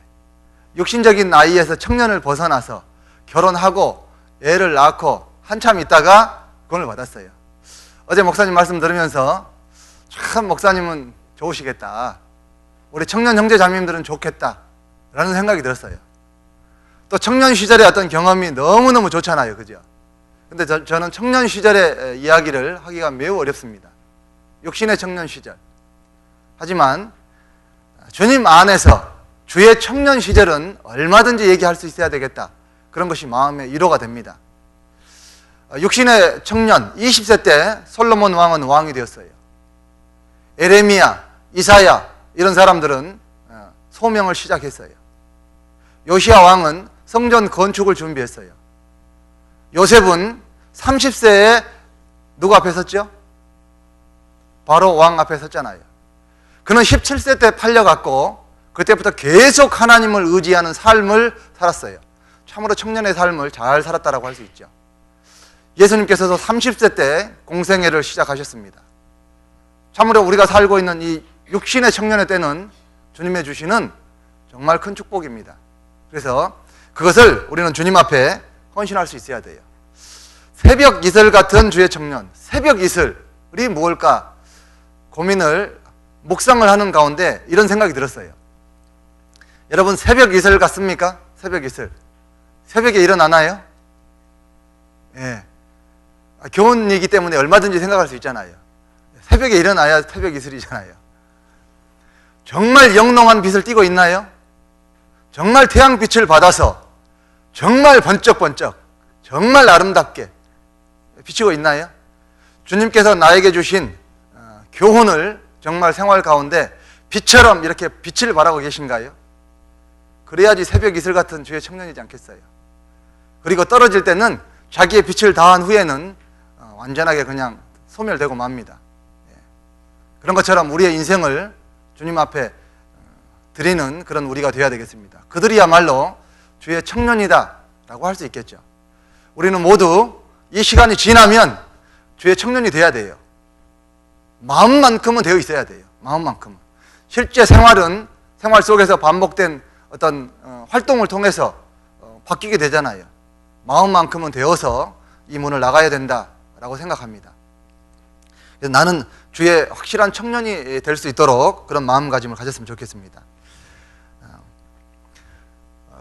육신적인 나이에서 청년을 벗어나서 결혼하고 애를 낳고 한참 있다가 구원을 받았어요. 어제 목사님 말씀 들으면서 참 목사님은 좋으시겠다, 우리 청년 형제 자매님들은 좋겠다 라는 생각이 들었어요. 또 청년 시절의 어떤 경험이 너무너무 좋잖아요. 그죠? 근데 저는 청년 시절의 이야기를 하기가 매우 어렵습니다. 육신의 청년 시절. 하지만 주님 안에서 주의 청년 시절은 얼마든지 얘기할 수 있어야 되겠다, 그런 것이 마음의 위로가 됩니다. 육신의 청년 20세 때 솔로몬 왕은 왕이 되었어요. 에레미야, 이사야 이런 사람들은 소명을 시작했어요. 요시야 왕은 성전 건축을 준비했어요. 요셉은 30세에 누구 앞에 섰죠? 바로 왕 앞에 섰잖아요. 그는 17세 때 팔려갔고 그때부터 계속 하나님을 의지하는 삶을 살았어요. 참으로 청년의 삶을 잘 살았다라고 할 수 있죠. 예수님께서도 30세 때 공생애를 시작하셨습니다. 참으로 우리가 살고 있는 이 육신의 청년의 때는 주님의 주시는 정말 큰 축복입니다. 그래서 그것을 우리는 주님 앞에 헌신할 수 있어야 돼요. 새벽 이슬 같은 주의 청년, 새벽 이슬이 무엇일까 고민을, 묵상을 하는 가운데 이런 생각이 들었어요. 여러분 새벽 이슬 같습니까? 새벽 이슬. 새벽에 일어나나요? 예. 교훈이기 때문에 얼마든지 생각할 수 있잖아요. 새벽에 일어나야 새벽 이슬이잖아요. 정말 영롱한 빛을 띠고 있나요? 정말 태양빛을 받아서 정말 번쩍번쩍, 정말 아름답게 비치고 있나요? 주님께서 나에게 주신 교훈을 정말 생활 가운데 빛처럼 이렇게 빛을 발하고 계신가요? 그래야지 새벽 이슬 같은 주의 청년이지 않겠어요? 그리고 떨어질 때는 자기의 빛을 다한 후에는 완전하게 그냥 소멸되고 맙니다. 그런 것처럼 우리의 인생을 주님 앞에 드리는 그런 우리가 되어야 되겠습니다. 그들이야말로 주의 청년이다 라고 할 수 있겠죠. 우리는 모두 이 시간이 지나면 주의 청년이 돼야 돼요. 마음만큼은 되어 있어야 돼요. 마음만큼은. 실제 생활은 생활 속에서 반복된 어떤 활동을 통해서 바뀌게 되잖아요. 마음만큼은 되어서 이 문을 나가야 된다라고 생각합니다. 그래서 나는 주의 확실한 청년이 될 수 있도록 그런 마음가짐을 가졌으면 좋겠습니다.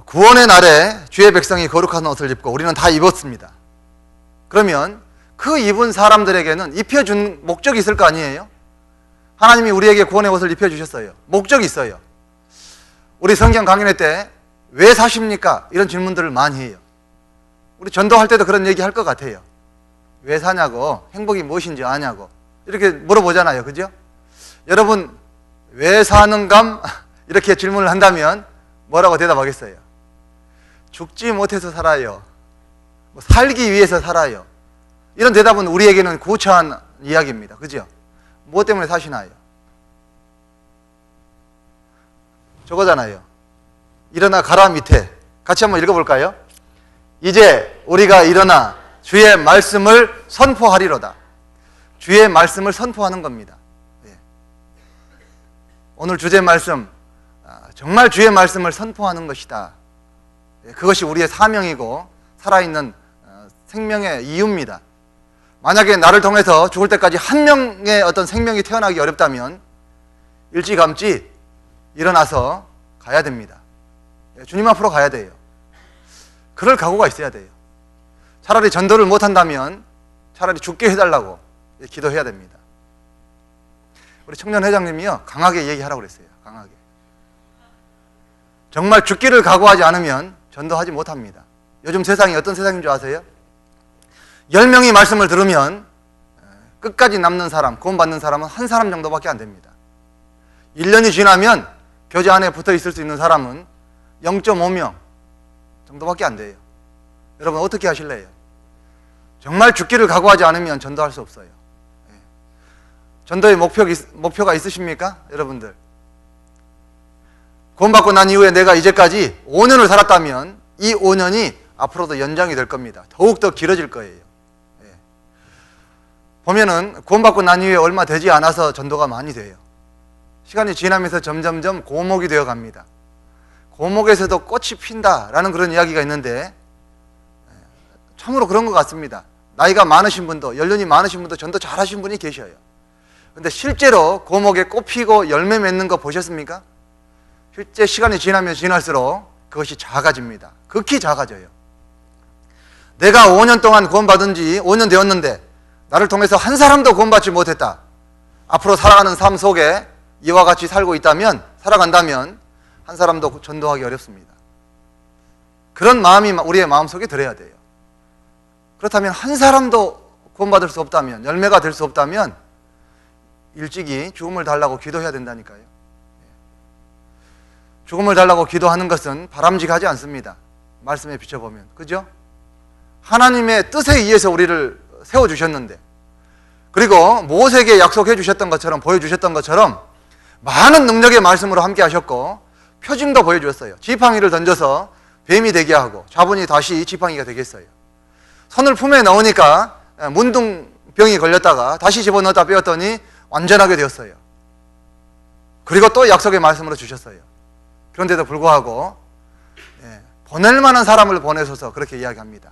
구원의 날에 주의 백성이 거룩한 옷을 입고 우리는 다 입었습니다. 그러면 그 입은 사람들에게는 입혀준 목적이 있을 거 아니에요? 하나님이 우리에게 구원의 옷을 입혀주셨어요. 목적이 있어요. 우리 성경 강연회 때 왜 사십니까? 이런 질문들을 많이 해요. 우리 전도할 때도 그런 얘기 할 것 같아요. 왜 사냐고, 행복이 무엇인지 아냐고 이렇게 물어보잖아요. 그죠? 여러분 왜 사는감? 이렇게 질문을 한다면 뭐라고 대답하겠어요? 죽지 못해서 살아요. 살기 위해서 살아요. 이런 대답은 우리에게는 구차한 이야기입니다. 그죠? 무엇 때문에 사시나요? 저거잖아요. 일어나 가라 밑에 같이 한번 읽어볼까요? 이제 우리가 일어나 주의 말씀을 선포하리로다. 주의 말씀을 선포하는 겁니다. 오늘 주제 말씀, 정말 주의 말씀을 선포하는 것이다. 그것이 우리의 사명이고 살아있는 생명의 이유입니다. 만약에 나를 통해서 죽을 때까지 한 명의 어떤 생명이 태어나기 어렵다면 일찌감치 일어나서 가야 됩니다. 주님 앞으로 가야 돼요. 그럴 각오가 있어야 돼요. 차라리 전도를 못한다면 차라리 죽게 해달라고 기도해야 됩니다. 우리 청년 회장님이요 강하게 얘기하라고 그랬어요. 강하게. 정말 죽기를 각오하지 않으면 전도하지 못합니다. 요즘 세상이 어떤 세상인 줄 아세요? 10명이 말씀을 들으면 끝까지 남는 사람, 구원받는 사람은 한 사람 정도밖에 안 됩니다. 1년이 지나면 교제 안에 붙어 있을 수 있는 사람은 0.5명 정도밖에 안 돼요. 여러분 어떻게 하실래요? 정말 죽기를 각오하지 않으면 전도할 수 없어요. 전도의 목표가 있으십니까? 여러분들 구원받고 난 이후에 내가 이제까지 5년을 살았다면 이 5년이 앞으로도 연장이 될 겁니다. 더욱더 길어질 거예요. 보면은 구원받고 난 이후에 얼마 되지 않아서 전도가 많이 돼요. 시간이 지나면서 점점점 고목이 되어 갑니다. 고목에서도 꽃이 핀다라는 그런 이야기가 있는데 참으로 그런 것 같습니다. 나이가 많으신 분도, 연륜이 많으신 분도 전도 잘하신 분이 계셔요. 근데 실제로 고목에 꽃 피고 열매 맺는 거 보셨습니까? 실제 시간이 지나면 지날수록 그것이 작아집니다. 극히 작아져요. 내가 5년 동안 구원받은 지 5년 되었는데 나를 통해서 한 사람도 구원받지 못했다. 앞으로 살아가는 삶 속에 이와 같이 살아간다면 한 사람도 전도하기 어렵습니다. 그런 마음이 우리의 마음속에 들어야 돼요. 그렇다면 한 사람도 구원받을 수 없다면, 열매가 될 수 없다면 일찍이 죽음을 달라고 기도해야 된다니까요. 죽음을 달라고 기도하는 것은 바람직하지 않습니다. 말씀에 비춰보면. 그죠? 하나님의 뜻에 의해서 우리를 세워주셨는데, 그리고 모세에게 약속해 주셨던 것처럼, 보여주셨던 것처럼 많은 능력의 말씀으로 함께 하셨고 표징도 보여주었어요. 지팡이를 던져서 뱀이 되게 하고 자분이 다시 지팡이가 되겠어요. 손을 품에 넣으니까 문둥병이 걸렸다가 다시 집어넣었다 빼었더니 완전하게 되었어요. 그리고 또 약속의 말씀으로 주셨어요. 그런데도 불구하고 보낼 만한 사람을 보내셔서 그렇게 이야기합니다.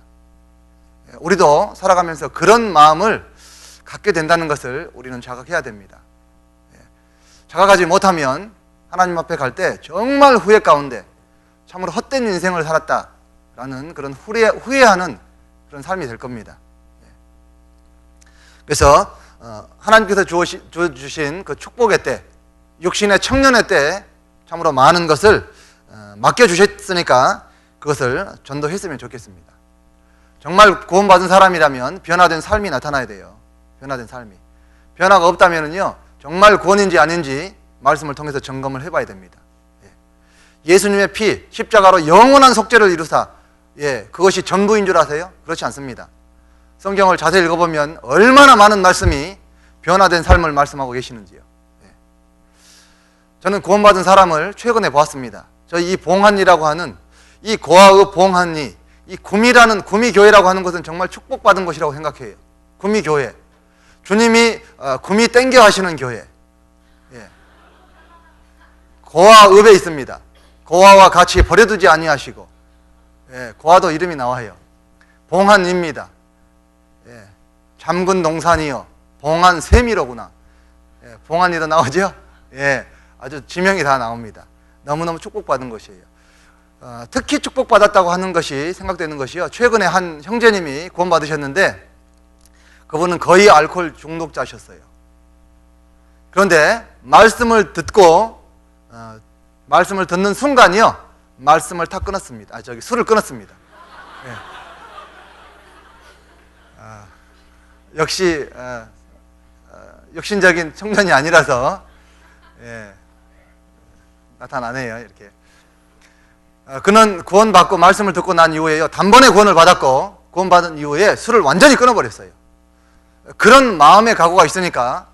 우리도 살아가면서 그런 마음을 갖게 된다는 것을 우리는 자각해야 됩니다. 자각하지 못하면 하나님 앞에 갈 때 정말 후회 가운데 참으로 헛된 인생을 살았다라는 그런 후회하는 그런 삶이 될 겁니다. 그래서 하나님께서 주어주신 그 축복의 때, 육신의 청년의 때 참으로 많은 것을 맡겨주셨으니까 그것을 전도했으면 좋겠습니다. 정말 구원받은 사람이라면 변화된 삶이 나타나야 돼요. 변화된 삶이. 변화가 없다면요 정말 구원인지 아닌지 말씀을 통해서 점검을 해봐야 됩니다. 예수님의 피, 십자가로 영원한 속죄를 이루사 그것이 전부인 줄 아세요? 그렇지 않습니다. 성경을 자세히 읽어보면 얼마나 많은 말씀이 변화된 삶을 말씀하고 계시는지요. 저는 구원받은 사람을 최근에 보았습니다. 저희 이 봉한리라고 하는 이 고아읍 봉한리, 이 구미라는 구미교회라고 하는 것은 정말 축복받은 것이라고 생각해요. 구미교회. 주님이 구미 땡겨 하시는 교회. 고아읍에 있습니다. 고아와 같이 버려두지 아니하시고, 고아도 이름이 나와요. 봉한리입니다. 잠근 동산이요 봉안세미로구나. 예, 봉안이도 나오죠? 예, 아주 지명이 다 나옵니다. 너무너무 축복받은 것이에요. 특히 축복받았다고 하는 것이 생각되는 것이요. 최근에 한 형제님이 구원받으셨는데 그분은 거의 알코올 중독자셨어요. 그런데 말씀을 듣고 말씀을 듣는 순간이요, 말씀을 다 끊었습니다. 술을 끊었습니다. 예. 역시 욕심적인 청년이 아니라서 예, 나타나네요. 이렇게 그는 구원받고 말씀을 듣고 난 이후에요, 단번에 구원을 받았고 구원받은 이후에 술을 완전히 끊어버렸어요. 그런 마음의 각오가 있으니까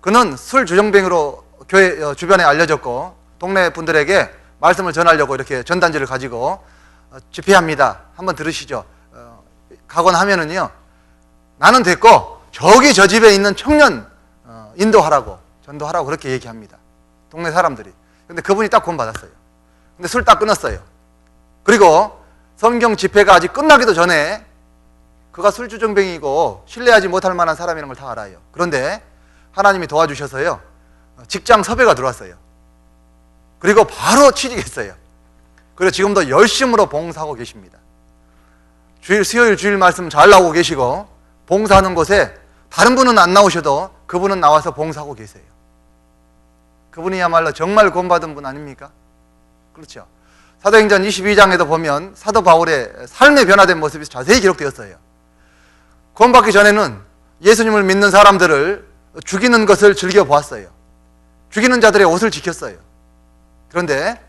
그는 술 주정뱅이로 교회 주변에 알려졌고, 동네 분들에게 말씀을 전하려고 이렇게 전단지를 가지고 집회합니다. 한번 들으시죠. 가곤 하면은요, 나는 됐고 저기 저 집에 있는 청년 인도하라고, 전도하라고 그렇게 얘기합니다. 동네 사람들이. 근데 그분이 딱 구원 받았어요. 근데 술 딱 끊었어요. 그리고 성경 집회가 아직 끝나기도 전에 그가 술주정뱅이고 신뢰하지 못할 만한 사람이라는 걸 다 알아요. 그런데 하나님이 도와주셔서요, 직장 섭외가 들어왔어요. 그리고 바로 취직했어요. 그리고 지금도 열심으로 봉사하고 계십니다. 수요일 주일 말씀 잘 나오고 계시고, 봉사하는 곳에 다른 분은 안 나오셔도 그분은 나와서 봉사하고 계세요. 그분이야말로 정말 구원받은 분 아닙니까? 그렇죠. 사도행전 22장에도 보면 사도 바울의 삶의 변화된 모습이 자세히 기록되었어요. 구원받기 전에는 예수님을 믿는 사람들을 죽이는 것을 즐겨보았어요. 죽이는 자들의 옷을 지켰어요. 그런데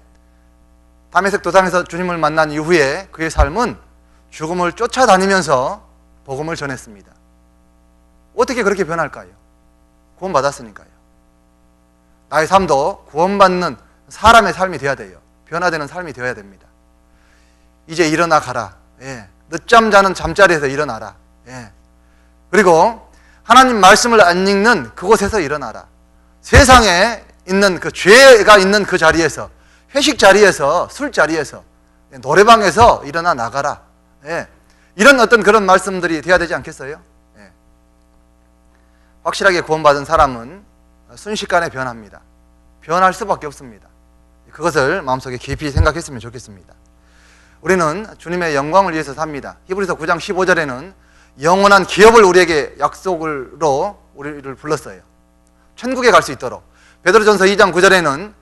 다메섹 도상에서 주님을 만난 이후에 그의 삶은 죽음을 쫓아다니면서 복음을 전했습니다. 어떻게 그렇게 변할까요? 구원받았으니까요. 나의 삶도 구원받는 사람의 삶이 되어야 돼요. 변화되는 삶이 되어야 됩니다. 이제 일어나 가라. 예. 늦잠 자는 잠자리에서 일어나라. 예. 그리고 하나님 말씀을 안 읽는 그곳에서 일어나라. 세상에 있는 그 죄가 있는 그 자리에서, 회식 자리에서, 술 자리에서, 노래방에서 일어나 나가라. 예. 이런 어떤 그런 말씀들이 돼야 되지 않겠어요? 예. 확실하게 구원받은 사람은 순식간에 변합니다. 변할 수밖에 없습니다. 그것을 마음속에 깊이 생각했으면 좋겠습니다. 우리는 주님의 영광을 위해서 삽니다. 히브리서 9장 15절에는 영원한 기업을 우리에게 약속으로 우리를 불렀어요. 천국에 갈 수 있도록. 베드로전서 2장 9절에는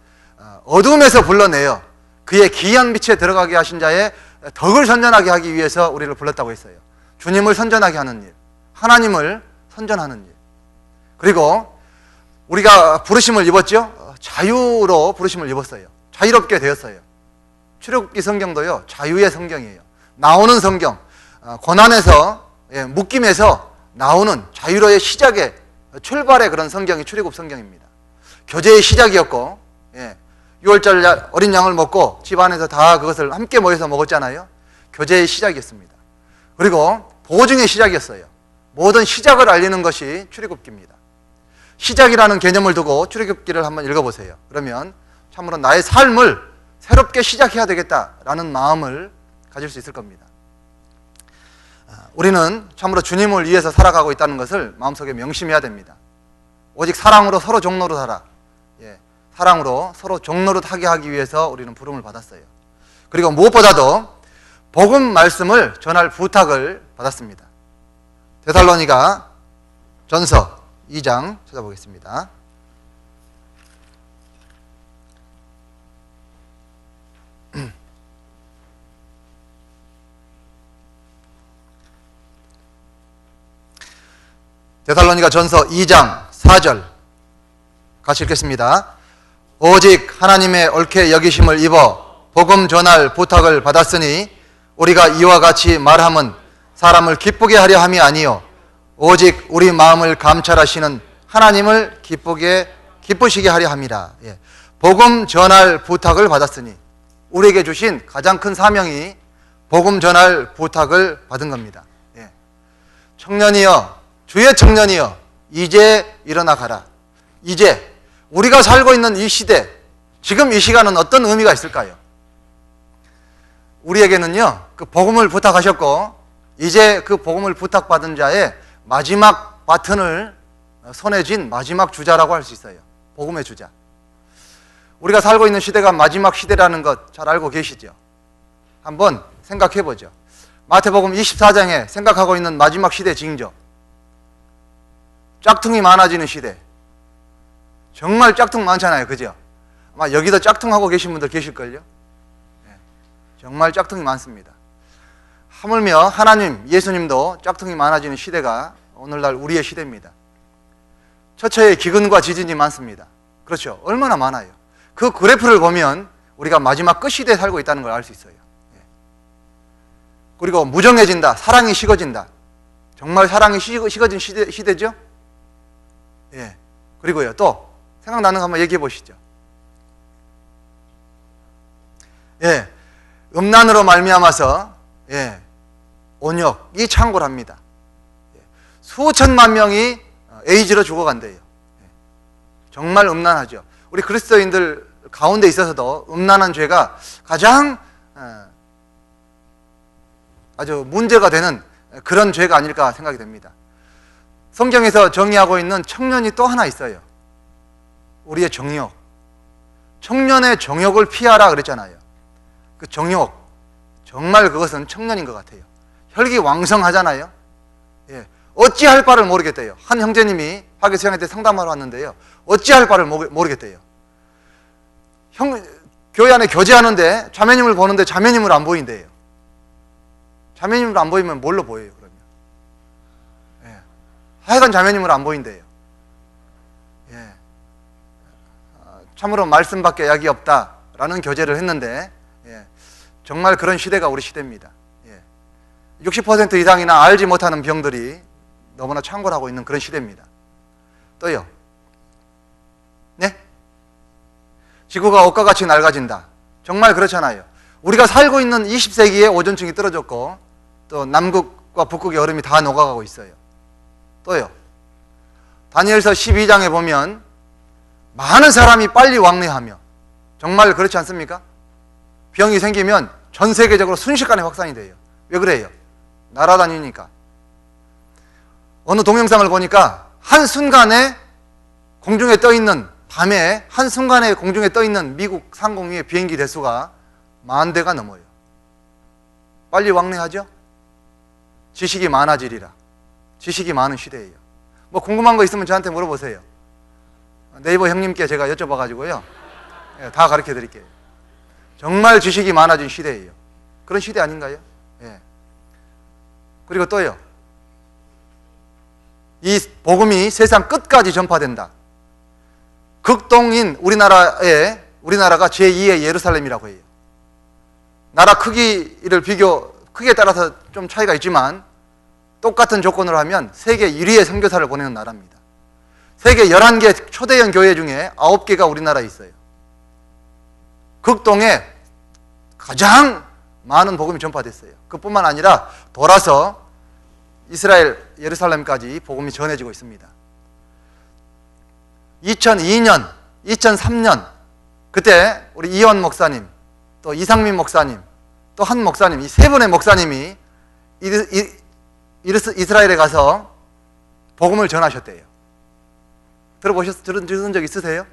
어둠에서 불러내어 그의 기이한 빛에 들어가게 하신 자의 덕을 선전하게 하기 위해서 우리를 불렀다고 했어요. 주님을 선전하게 하는 일, 하나님을 선전하는 일. 그리고 우리가 부르심을 입었죠? 자유로 부르심을 입었어요. 자유롭게 되었어요. 출애굽기 성경도요, 자유의 성경이에요. 나오는 성경, 고난에서, 묶임에서 나오는 자유로의 시작의, 출발의 그런 성경이 출애굽 성경입니다. 교제의 시작이었고, 6월절 어린 양을 먹고 집안에서 다 그것을 함께 모여서 먹었잖아요. 교제의 시작이었습니다. 그리고 보증의 시작이었어요. 모든 시작을 알리는 것이 출애굽기입니다. 시작이라는 개념을 두고 출애굽기를 한번 읽어보세요. 그러면 참으로 나의 삶을 새롭게 시작해야 되겠다라는 마음을 가질 수 있을 겁니다. 우리는 참으로 주님을 위해서 살아가고 있다는 것을 마음속에 명심해야 됩니다. 오직 사랑으로 서로 종로로 살아. 사랑으로 서로 종노릇하게 하기 위해서 우리는 부름을 받았어요. 그리고 무엇보다도 복음 말씀을 전할 부탁을 받았습니다. 데살로니가 전서 2장 찾아보겠습니다. 데살로니가 전서 2장 4절 같이 읽겠습니다. 오직 하나님의 옳게 여기심을 입어 복음 전할 부탁을 받았으니 우리가 이와 같이 말함은 사람을 기쁘게 하려 함이 아니요 오직 우리 마음을 감찰하시는 하나님을 기쁘시게 하려 함이라. 복음 전할 부탁을 받았으니 우리에게 주신 가장 큰 사명이 복음 전할 부탁을 받은 겁니다. 청년이여, 주의 청년이여, 이제 일어나 가라. 이제 우리가 살고 있는 이 시대, 지금 이 시간은 어떤 의미가 있을까요? 우리에게는요, 그 복음을 부탁하셨고 이제 그 복음을 부탁받은 자의 마지막 바튼을 손에 쥔 마지막 주자라고 할 수 있어요. 복음의 주자. 우리가 살고 있는 시대가 마지막 시대라는 것 잘 알고 계시죠? 한번 생각해 보죠. 마태복음 24장에 생각하고 있는 마지막 시대 징조. 짝퉁이 많아지는 시대. 정말 짝퉁 많잖아요. 그죠? 아마 여기도 짝퉁하고 계신 분들 계실걸요? 네, 정말 짝퉁이 많습니다. 하물며 하나님, 예수님도 짝퉁이 많아지는 시대가 오늘날 우리의 시대입니다. 처처에 기근과 지진이 많습니다. 그렇죠? 얼마나 많아요. 그 그래프를 보면 우리가 마지막 끝시대에 살고 있다는 걸 알 수 있어요. 그리고 무정해진다. 사랑이 식어진다. 정말 사랑이 식어진 시대죠? 예. 그리고요, 또 생각나는 거 한번 얘기해 보시죠. 예. 음란으로 말미암아서 온역이 창궐합니다. 수천만 명이 에이즈로 죽어간대요. 정말 음란하죠. 우리 그리스도인들 가운데 있어서도 음란한 죄가 가장 아주 문제가 되는 그런 죄가 아닐까 생각이 됩니다. 성경에서 정의하고 있는 청년이 또 하나 있어요. 우리의 정욕. 청년의 정욕을 피하라 그랬잖아요. 그 정욕, 정말 그것은 청년인 것 같아요. 혈기왕성하잖아요. 예. 어찌할 바를 모르겠대요. 한 형제님이 학예수양회 상담하러 왔는데요. 어찌할 바를 모르겠대요. 교회 안에 교제하는데 자매님을 보는데 자매님을 안 보인대요. 자매님을 안 보이면 뭘로 보여요, 그러면? 예. 하여간 자매님을 안 보인대요. 예. 참으로 말씀밖에 약이 없다라는 교제를 했는데, 정말 그런 시대가 우리 시대입니다. 60% 이상이나 알지 못하는 병들이 너무나 창궐하고 있는 그런 시대입니다. 또요. 네? 지구가 옷과 같이 낡아진다. 정말 그렇잖아요. 우리가 살고 있는 20세기에 오존층이 떨어졌고 또 남극과 북극의 얼음이 다 녹아가고 있어요. 또요. 다니엘서 12장에 보면 많은 사람이 빨리 왕래하며 정말 그렇지 않습니까? 병이 생기면 전 세계적으로 순식간에 확산이 돼요. 왜 그래요? 날아다니니까. 어느 동영상을 보니까 한순간에 공중에 떠있는 밤에 한순간에 공중에 떠있는 미국 상공의 비행기 대수가 10,000대가 넘어요. 빨리 왕래하죠? 지식이 많아지리라. 지식이 많은 시대예요. 뭐 궁금한 거 있으면 저한테 물어보세요. 네이버 형님께 제가 여쭤봐가지고요. 다 가르쳐 드릴게요. 정말 지식이 많아진 시대예요. 그런 시대 아닌가요? 예. 그리고 또요. 이 복음이 세상 끝까지 전파된다. 극동인 우리나라가 제2의 예루살렘이라고 해요. 나라 크기를 크기에 따라서 좀 차이가 있지만 똑같은 조건으로 하면 세계 1위의 선교사를 보내는 나라입니다. 세계 11개 초대형 교회 중에 9개가 우리나라에 있어요. 극동에 가장 많은 복음이 전파됐어요. 그뿐만 아니라 돌아서 이스라엘 예루살렘까지 복음이 전해지고 있습니다. 2002년, 2003년 그때 우리 이원 목사님, 또 이상민 목사님, 또 한 목사님, 이 세 분의 목사님이 이스라엘에 가서 복음을 전하셨대요. 들은 적 있으세요?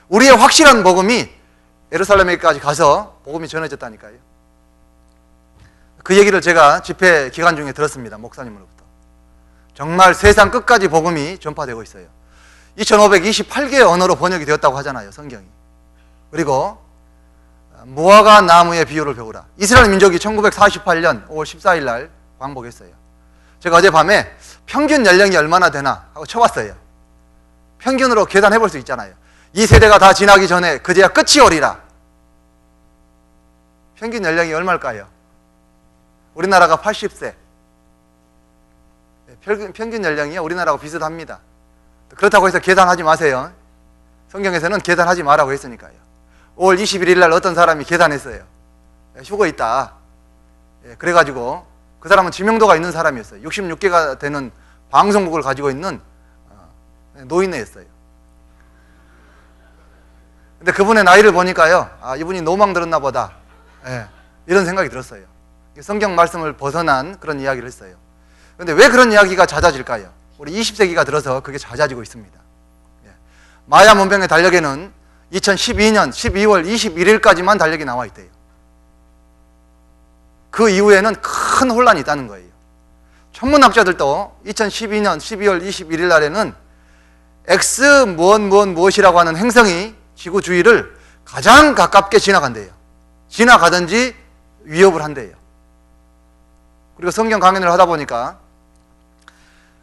우리의 확실한 복음이 예루살렘에까지 가서 복음이 전해졌다니까요. 그 얘기를 제가 집회 기간 중에 들었습니다. 목사님으로부터. 정말 세상 끝까지 복음이 전파되고 있어요. 2528개의 언어로 번역이 되었다고 하잖아요, 성경이. 그리고 무화과 나무의 비유를 배우라. 이스라엘 민족이 1948년 5월 14일 날 광복했어요. 제가 어젯밤에 평균 연령이 얼마나 되나 하고 쳐봤어요. 평균으로 계산해 볼 수 있잖아요. 이 세대가 다 지나기 전에 그제야 끝이 오리라. 평균 연령이 얼마일까요? 우리나라가 80세. 평균 연령이 우리나라하고 비슷합니다. 그렇다고 해서 계산하지 마세요. 성경에서는 계산하지 말라고 했으니까요. 5월 21일 날 어떤 사람이 계산했어요. 휴거 있다. 그래가지고 그 사람은 지명도가 있는 사람이었어요. 66개가 되는 방송국을 가지고 있는 노인네였어요. 근데 그분의 나이를 보니까요, 이분이 노망 들었나 보다. 이런 생각이 들었어요. 성경 말씀을 벗어난 그런 이야기를 했어요. 그런데 왜 그런 이야기가 잦아질까요? 우리 20세기가 들어서 그게 잦아지고 있습니다. 마야 문명의 달력에는 2012년 12월 21일까지만 달력이 나와 있대요. 그 이후에는 큰 혼란이 있다는 거예요. 천문학자들도 2012년 12월 21일 날에는 X 무엇이라고 하는 행성이 지구 주위를 가장 가깝게 지나간대요. 지나가든지 위협을 한대요. 그리고 성경 강연을 하다 보니까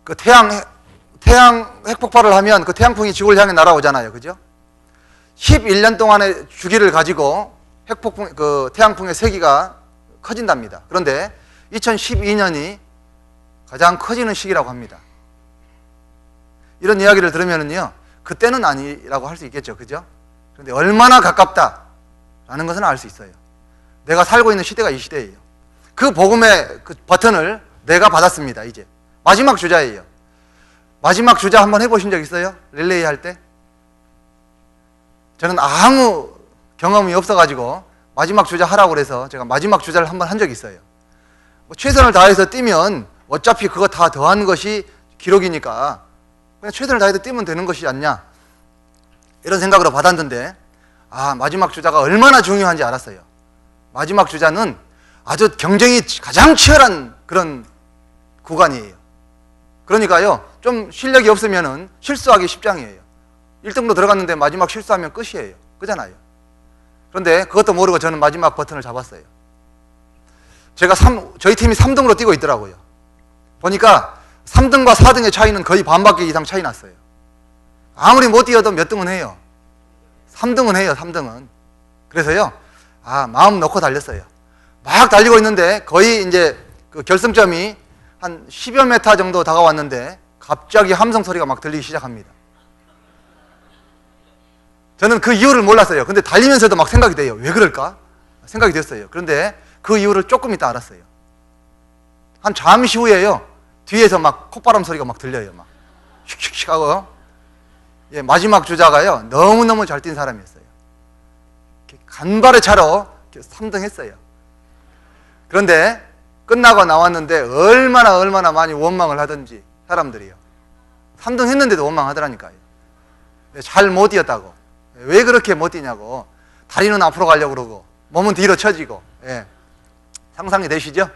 그 태양 핵폭발을 하면 그 태양풍이 지구를 향해 날아오잖아요. 그죠? 11년 동안의 주기를 가지고 그 태양풍의 세기가 커진답니다. 그런데 2012년이 가장 커지는 시기라고 합니다. 이런 이야기를 들으면요, 그때는 아니라고 할 수 있겠죠. 그죠? 그런데 얼마나 가깝다라는 것은 알 수 있어요. 내가 살고 있는 시대가 이 시대예요. 그 복음의 그 버튼을 내가 받았습니다. 이제 마지막 주자예요. 마지막 주자 한번 해보신 적 있어요? 릴레이 할 때? 저는 아무 경험이 없어가지고 마지막 주자 하라고 그래서 제가 마지막 주자를 한번 한 적이 있어요. 뭐 최선을 다해서 뛰면 어차피 그거 다 더한 것이 기록이니까 그냥 최선을 다해서 뛰면 되는 것이 아니냐, 이런 생각으로 받았는데, 마지막 주자가 얼마나 중요한지 알았어요. 마지막 주자는 아주 경쟁이 가장 치열한 그런 구간이에요. 그러니까요, 좀 실력이 없으면 실수하기 십장이에요. 1등으로 들어갔는데 마지막 실수하면 끝이에요. 그잖아요. 그런데 그것도 모르고 저는 마지막 버튼을 잡았어요. 저희 팀이 3등으로 뛰고 있더라고요. 보니까 3등과 4등의 차이는 거의 반바퀴 이상 차이 났어요. 아무리 못 뛰어도 몇 등은 해요. 3등은 해요, 3등은. 그래서요, 마음 놓고 달렸어요. 막 달리고 있는데 거의 이제 그 결승점이 한 10여 메타 정도 다가왔는데 갑자기 함성 소리가 막 들리기 시작합니다. 저는 그 이유를 몰랐어요. 근데 달리면서도 막 생각이 돼요. 왜 그럴까? 생각이 됐어요. 그런데 그 이유를 조금 이따 알았어요. 한 잠시 후에요, 뒤에서 막 콧바람 소리가 막 들려요. 막 슉슉슉 하고. 마지막 주자가요, 너무너무 잘 뛴 사람이었어요. 간발의 차로 3등 했어요. 그런데 끝나고 나왔는데 얼마나 많이 원망을 하던지, 사람들이요. 3등 했는데도 원망하더라니까요. 잘 못 뛰었다고. 왜 그렇게 못 뛰냐고. 다리는 앞으로 가려고 그러고 몸은 뒤로 처지고. 상상이 되시죠?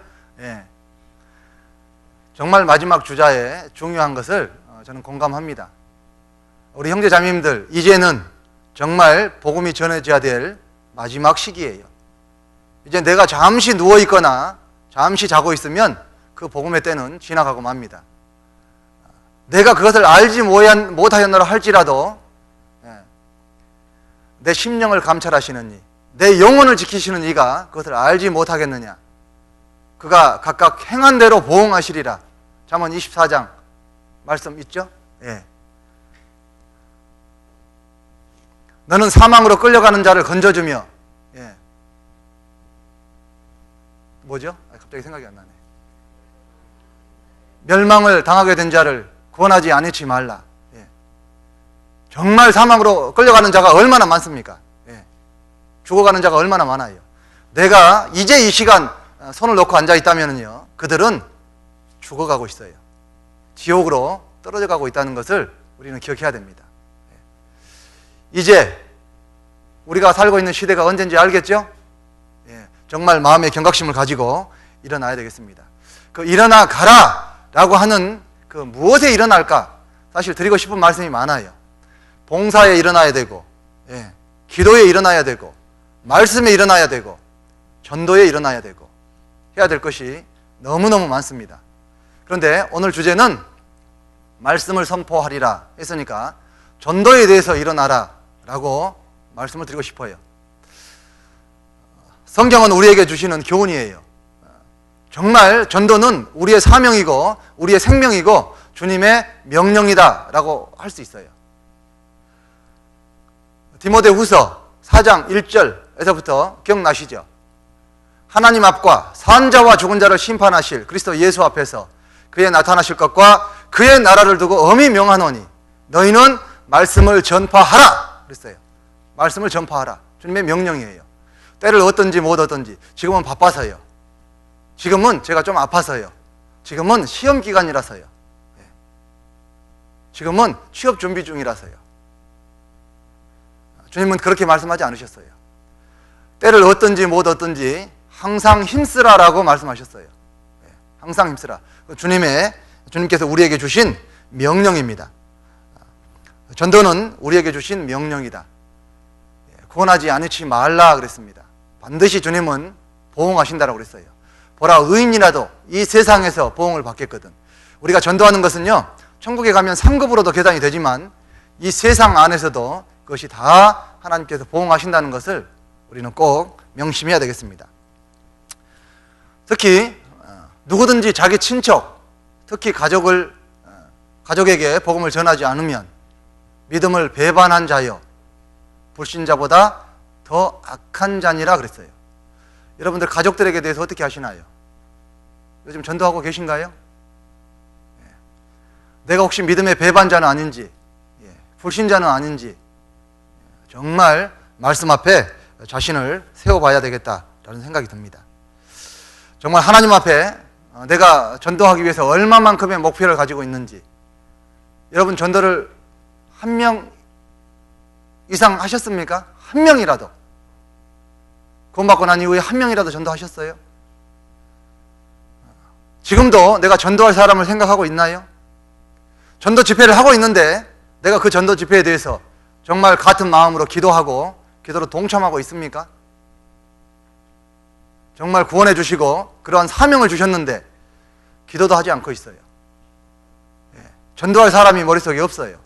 정말 마지막 주자의 중요한 것을 저는 공감합니다. 우리 형제자매님들, 이제는 정말 복음이 전해져야 될 마지막 시기예요. 이제 내가 잠시 누워있거나 잠시 자고 있으면 그 복음의 때는 지나가고 맙니다. 내가 그것을 알지 못하였노라 할지라도 내 심령을 감찰하시는 이, 내 영혼을 지키시는 이가 그것을 알지 못하겠느냐. 그가 각각 행한 대로 보응하시리라. 잠언 24장 말씀 있죠? 너는 사망으로 끌려가는 자를 건져주며, 뭐죠? 갑자기 생각이 안 나네. 멸망을 당하게 된 자를 구원하지 않지 말라. 정말 사망으로 끌려가는 자가 얼마나 많습니까? 죽어가는 자가 얼마나 많아요. 내가 이제 이 시간 손을 놓고 앉아 있다면요, 그들은 죽어가고 있어요. 지옥으로 떨어져 가고 있다는 것을 우리는 기억해야 됩니다. 이제 우리가 살고 있는 시대가 언제인지 알겠죠? 정말 마음의 경각심을 가지고 일어나야 되겠습니다. 그 일어나 가라 라고 하는 그 무엇에 일어날까? 사실 드리고 싶은 말씀이 많아요. 봉사에 일어나야 되고, 기도에 일어나야 되고, 말씀에 일어나야 되고, 전도에 일어나야 되고, 해야 될 것이 너무너무 많습니다. 그런데 오늘 주제는 말씀을 선포하리라 했으니까 전도에 대해서 일어나라 라고 말씀을 드리고 싶어요. 성경은 우리에게 주시는 교훈이에요. 정말 전도는 우리의 사명이고 우리의 생명이고 주님의 명령이다 라고 할 수 있어요. 디모데후서 4장 1절에서부터 기억나시죠? 하나님 앞과 산자와 죽은 자를 심판하실 그리스도 예수 앞에서 그의 나타나실 것과 그의 나라를 두고 엄히 명하노니 너희는 말씀을 전파하라 그랬어요. 말씀을 전파하라. 주님의 명령이에요. 때를 얻든지 못 얻든지. 지금은 바빠서요. 지금은 제가 좀 아파서요. 지금은 시험 기간이라서요. 지금은 취업 준비 중이라서요. 주님은 그렇게 말씀하지 않으셨어요. 때를 얻든지 못 얻든지 항상 힘쓰라라고 말씀하셨어요. 항상 힘쓰라. 주님께서 우리에게 주신 명령입니다. 전도는 우리에게 주신 명령이다. 구원하지 않지 말라 그랬습니다. 반드시 주님은 보응하신다라고 그랬어요. 보라, 의인이라도 이 세상에서 보응을 받겠거든. 우리가 전도하는 것은요, 천국에 가면 상급으로도 계산이 되지만 이 세상 안에서도 그것이 다 하나님께서 보응하신다는 것을 우리는 꼭 명심해야 되겠습니다. 특히 누구든지 자기 친척, 특히 가족에게 복음을 전하지 않으면 믿음을 배반한 자여 불신자보다 더 악한 자니라 그랬어요. 여러분들 가족들에게 대해서 어떻게 하시나요? 요즘 전도하고 계신가요? 내가 혹시 믿음의 배반자는 아닌지, 불신자는 아닌지 정말 말씀 앞에 자신을 세워봐야 되겠다라는 생각이 듭니다. 정말 하나님 앞에 내가 전도하기 위해서 얼마만큼의 목표를 가지고 있는지, 여러분 전도를 1명 이상 하셨습니까? 1명이라도 구원받고 난 이후에 1명이라도 전도하셨어요? 지금도 내가 전도할 사람을 생각하고 있나요? 전도 집회를 하고 있는데 내가 그 전도 집회에 대해서 정말 같은 마음으로 기도하고 기도로 동참하고 있습니까? 정말 구원해 주시고 그러한 사명을 주셨는데 기도도 하지 않고 있어요. 전도할 사람이 머릿속에 없어요.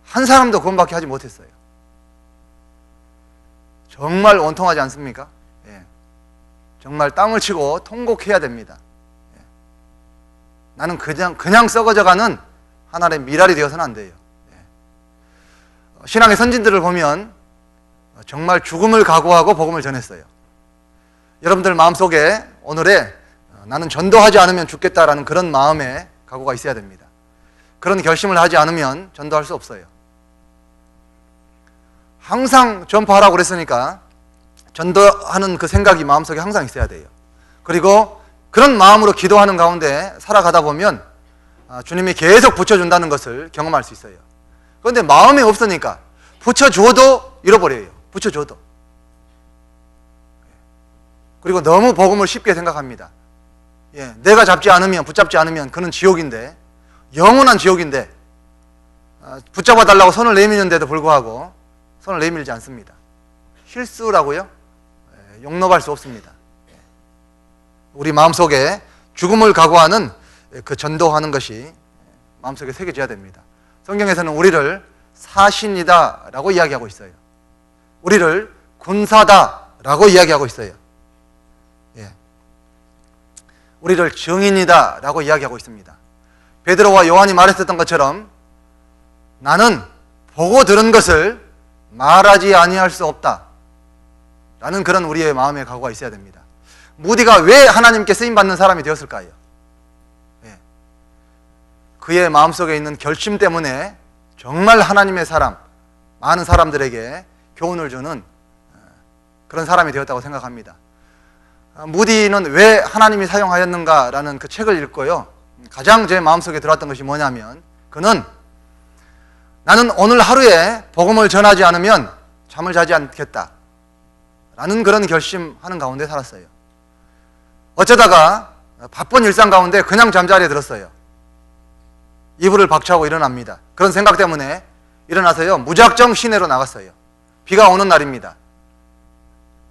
한 사람도 구원받게 하지 못했어요. 정말 원통하지 않습니까? 정말 땅을 치고 통곡해야 됩니다. 나는 그냥 썩어져가는 하나의 미랄이 되어서는 안 돼요. 신앙의 선진들을 보면 정말 죽음을 각오하고 복음을 전했어요. 여러분들 마음속에 오늘에 나는 전도하지 않으면 죽겠다라는 그런 마음의 각오가 있어야 됩니다. 그런 결심을 하지 않으면 전도할 수 없어요. 항상 전파하라고 그랬으니까 전도하는 그 생각이 마음속에 항상 있어야 돼요. 그리고 그런 마음으로 기도하는 가운데 살아가다 보면 주님이 계속 붙여준다는 것을 경험할 수 있어요. 그런데 마음이 없으니까 붙여줘도 잃어버려요. 붙여줘도. 그리고 너무 복음을 쉽게 생각합니다. 내가 붙잡지 않으면 그는 지옥인데, 영원한 지옥인데 붙잡아 달라고 손을 내미는데도 불구하고 손을 내밀지 않습니다. 실수라고요? 용납할 수 없습니다. 우리 마음속에 죽음을 각오하는 그 전도하는 것이 마음속에 새겨져야 됩니다. 성경에서는 우리를 사신이다 라고 이야기하고 있어요. 우리를 군사다 라고 이야기하고 있어요. 우리를 증인이다 라고 이야기하고 있습니다. 베드로와 요한이 말했었던 것처럼 나는 보고 들은 것을 말하지 아니할 수 없다 라는 그런 우리의 마음의 각오가 있어야 됩니다. 무디가 왜 하나님께 쓰임받는 사람이 되었을까요? 그의 마음속에 있는 결심 때문에 정말 하나님의 사람, 많은 사람들에게 교훈을 주는 그런 사람이 되었다고 생각합니다. 무디는 왜 하나님이 사용하였는가라는 그 책을 읽고요, 가장 제 마음속에 들어왔던 것이 뭐냐면, 그는 나는 오늘 하루에 복음을 전하지 않으면 잠을 자지 않겠다 라는 그런 결심하는 가운데 살았어요. 어쩌다가 바쁜 일상 가운데 그냥 잠자리에 들었어요. 이불을 박차고 일어납니다. 그런 생각 때문에 일어나서요, 무작정 시내로 나갔어요. 비가 오는 날입니다.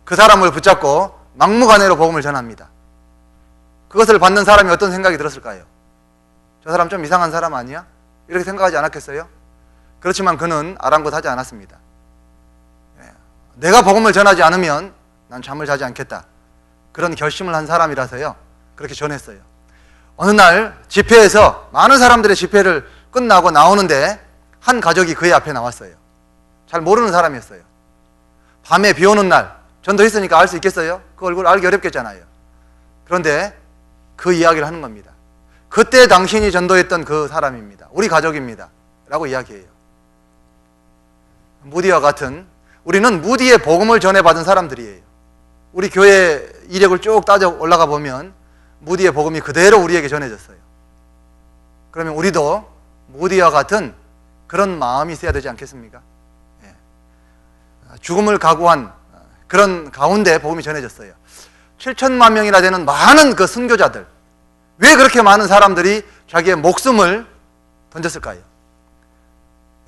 그 사람을 붙잡고 막무가내로 복음을 전합니다. 그것을 받는 사람이 어떤 생각이 들었을까요? 저 사람 좀 이상한 사람 아니야? 이렇게 생각하지 않았겠어요? 그렇지만 그는 아랑곳하지 않았습니다. 내가 복음을 전하지 않으면 난 잠을 자지 않겠다, 그런 결심을 한 사람이라서요, 그렇게 전했어요. 어느 날 집회에서 많은 사람들의 집회를 끝나고 나오는데 한 가족이 그의 앞에 나왔어요. 잘 모르는 사람이었어요. 밤에 비 오는 날, 전도했으니까 알 수 있겠어요? 그 얼굴 알기 어렵겠잖아요. 그런데 그 이야기를 하는 겁니다. 그때 당신이 전도했던 그 사람입니다. 우리 가족입니다 라고 이야기해요. 무디와 같은, 우리는 무디의 복음을 전해받은 사람들이에요. 우리 교회 이력을 쭉 따져 올라가 보면 무디의 복음이 그대로 우리에게 전해졌어요. 그러면 우리도 모디와 같은 그런 마음이 있어야 되지 않겠습니까? 예. 죽음을 각오한 그런 가운데 복음이 전해졌어요. 7천만 명이나 되는 많은 그 순교자들, 왜 그렇게 많은 사람들이 자기의 목숨을 던졌을까요?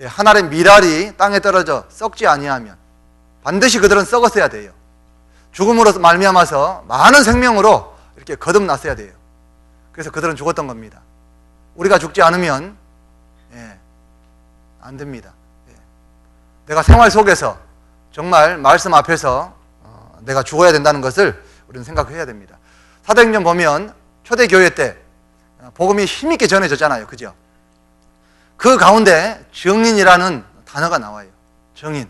예, 하나의 밀알이 땅에 떨어져 썩지 아니하면 반드시 그들은 썩었어야 돼요. 죽음으로 말미암아서 많은 생명으로 이렇게 거듭났어야 돼요. 그래서 그들은 죽었던 겁니다. 우리가 죽지 않으면 안 됩니다. 내가 생활 속에서 정말 말씀 앞에서 내가 죽어야 된다는 것을 우리는 생각해야 됩니다. 사도행전 보면 초대교회 때 복음이 힘있게 전해졌잖아요. 그죠? 그 가운데 증인이라는 단어가 나와요. 증인.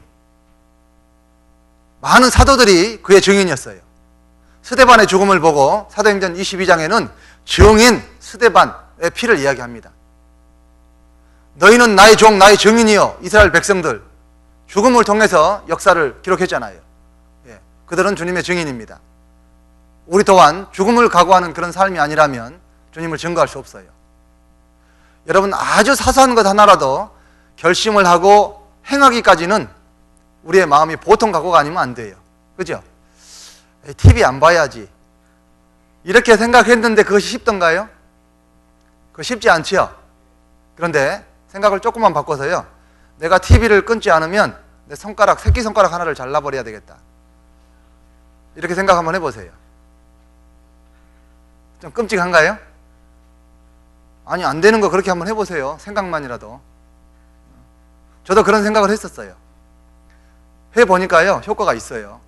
많은 사도들이 그의 증인이었어요. 스데반의 죽음을 보고 사도행전 22장에는 증인 스데반의 피를 이야기합니다. 너희는 나의 종, 나의 증인이요. 이스라엘 백성들. 죽음을 통해서 역사를 기록했잖아요. 예, 그들은 주님의 증인입니다. 우리 또한 죽음을 각오하는 그런 삶이 아니라면 주님을 증거할 수 없어요. 여러분, 아주 사소한 것 하나라도 결심을 하고 행하기까지는 우리의 마음이 보통 각오가 아니면 안 돼요. 그죠? TV 안 봐야지. 이렇게 생각했는데 그것이 쉽던가요? 그거 쉽지 않지요? 그런데 생각을 조금만 바꿔서요. 내가 TV를 끊지 않으면 내 손가락, 새끼손가락 하나를 잘라버려야 되겠다. 이렇게 생각 한번 해보세요. 좀 끔찍한가요? 아니, 안 되는 거 그렇게 한번 해보세요. 생각만이라도. 저도 그런 생각을 했었어요. 해보니까요, 효과가 있어요.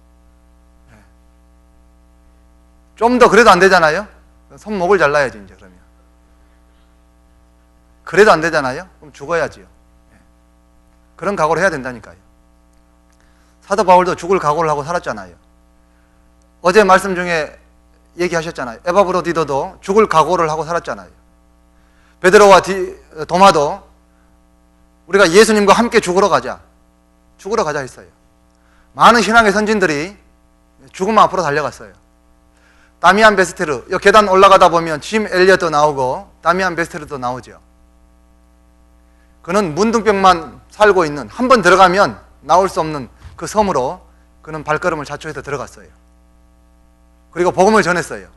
좀 더 그래도 안 되잖아요? 손목을 잘라야지, 이제 그러면. 그래도 안 되잖아요? 그럼 죽어야지요. 그런 각오를 해야 된다니까요. 사도 바울도 죽을 각오를 하고 살았잖아요. 어제 말씀 중에 얘기하셨잖아요. 에바브로디도도 죽을 각오를 하고 살았잖아요. 베드로와 도마도 우리가 예수님과 함께 죽으러 가자 했어요. 많은 신앙의 선진들이 죽음 앞으로 달려갔어요. 다미안 베스테르, 이 계단 올라가다 보면 짐 엘리엇도 나오고 다미안 베스테르도 나오죠. 그는 문둥병만 살고 있는, 한 번 들어가면 나올 수 없는 그 섬으로 그는 발걸음을 자초해서 들어갔어요. 그리고 복음을 전했어요.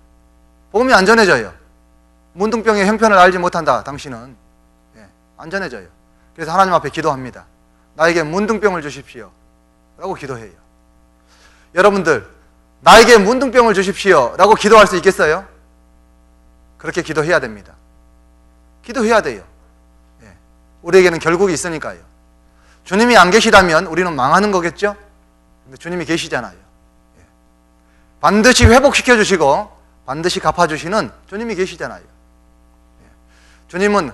복음이 안 전해져요. 문둥병의 형편을 알지 못한다, 당신은. 안 전해져요. 그래서 하나님 앞에 기도합니다. 나에게 문둥병을 주십시오 라고 기도해요. 여러분들, 나에게 문둥병을 주십시오 라고 기도할 수 있겠어요? 그렇게 기도해야 됩니다. 기도해야 돼요. 우리에게는 결국이 있으니까요. 주님이 안 계시다면 우리는 망하는 거겠죠? 근데 주님이 계시잖아요. 반드시 회복시켜 주시고 반드시 갚아주시는 주님이 계시잖아요. 주님은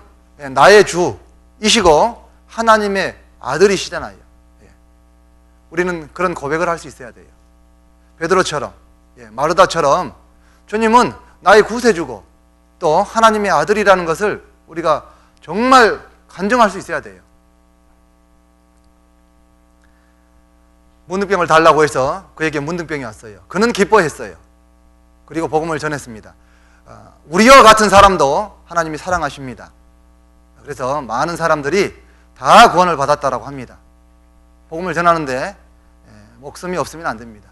나의 주이시고 하나님의 아들이시잖아요. 우리는 그런 고백을 할 수 있어야 돼요. 베드로처럼, 마르다처럼 주님은 나의 구세주고 또 하나님의 아들이라는 것을 우리가 정말 간증할 수 있어야 돼요. 문둥병을 달라고 해서 그에게 문둥병이 왔어요. 그는 기뻐했어요. 그리고 복음을 전했습니다. 우리와 같은 사람도 하나님이 사랑하십니다. 그래서 많은 사람들이 다 구원을 받았다라고 합니다. 복음을 전하는데 목숨이 없으면 안 됩니다.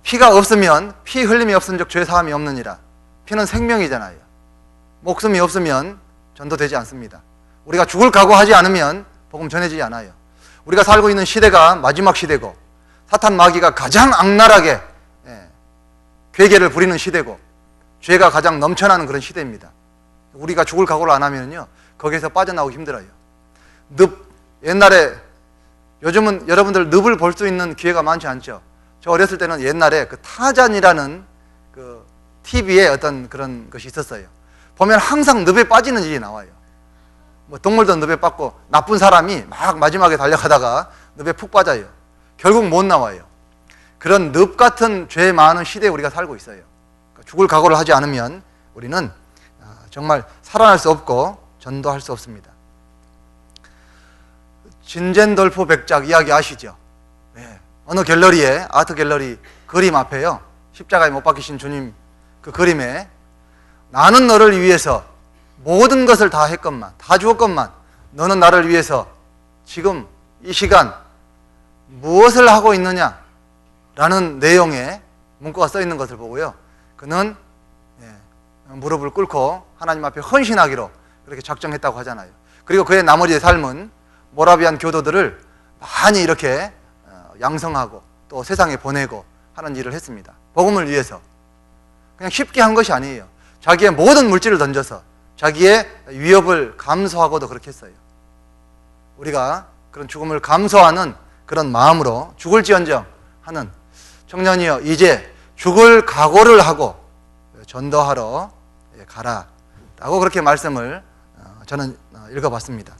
피가 없으면 피 흘림이 없은즉 죄 사함이 없느니라. 피는 생명이잖아요. 목숨이 없으면 전도되지 않습니다. 우리가 죽을 각오하지 않으면 복음 전해지지 않아요. 우리가 살고 있는 시대가 마지막 시대고 사탄 마귀가 가장 악랄하게 괴계를 부리는 시대고 죄가 가장 넘쳐나는 그런 시대입니다. 우리가 죽을 각오를 안 하면요 거기에서 빠져나오기 힘들어요. 옛날에, 요즘은 여러분들 늪을 볼 수 있는 기회가 많지 않죠. 저 어렸을 때는 옛날에 그 타잔이라는 그 TV에 어떤 그런 것이 있었어요. 보면 항상 늪에 빠지는 일이 나와요. 뭐 동물도 늪에 빠고 나쁜 사람이 막 마지막에 달려가다가 늪에 푹 빠져요. 결국 못 나와요. 그런 늪 같은 죄 많은 시대에 우리가 살고 있어요. 그러니까 죽을 각오를 하지 않으면 우리는 정말 살아날 수 없고 전도할 수 없습니다. 진젠돌프 백작 이야기 아시죠? 어느 갤러리에, 아트 갤러리 그림 앞에요 십자가에 못 박히신 주님 그 그림에 나는 너를 위해서 모든 것을 다 했건만, 다 주었건만 너는 나를 위해서 지금 이 시간 무엇을 하고 있느냐 라는 내용의 문구가 써 있는 것을 보고요, 그는 무릎을 꿇고 하나님 앞에 헌신하기로 그렇게 작정했다고 하잖아요. 그리고 그의 나머지의 삶은 모라비안 교도들을 많이 이렇게 양성하고 또 세상에 보내고 하는 일을 했습니다. 복음을 위해서. 그냥 쉽게 한 것이 아니에요. 자기의 모든 물질을 던져서 자기의 위협을 감수하고도 그렇게 했어요. 우리가 그런 죽음을 감수하는 그런 마음으로 죽을지언정 하는 청년이여 이제 죽을 각오를 하고 전도하러 가라 라고 그렇게 말씀을 저는 읽어봤습니다.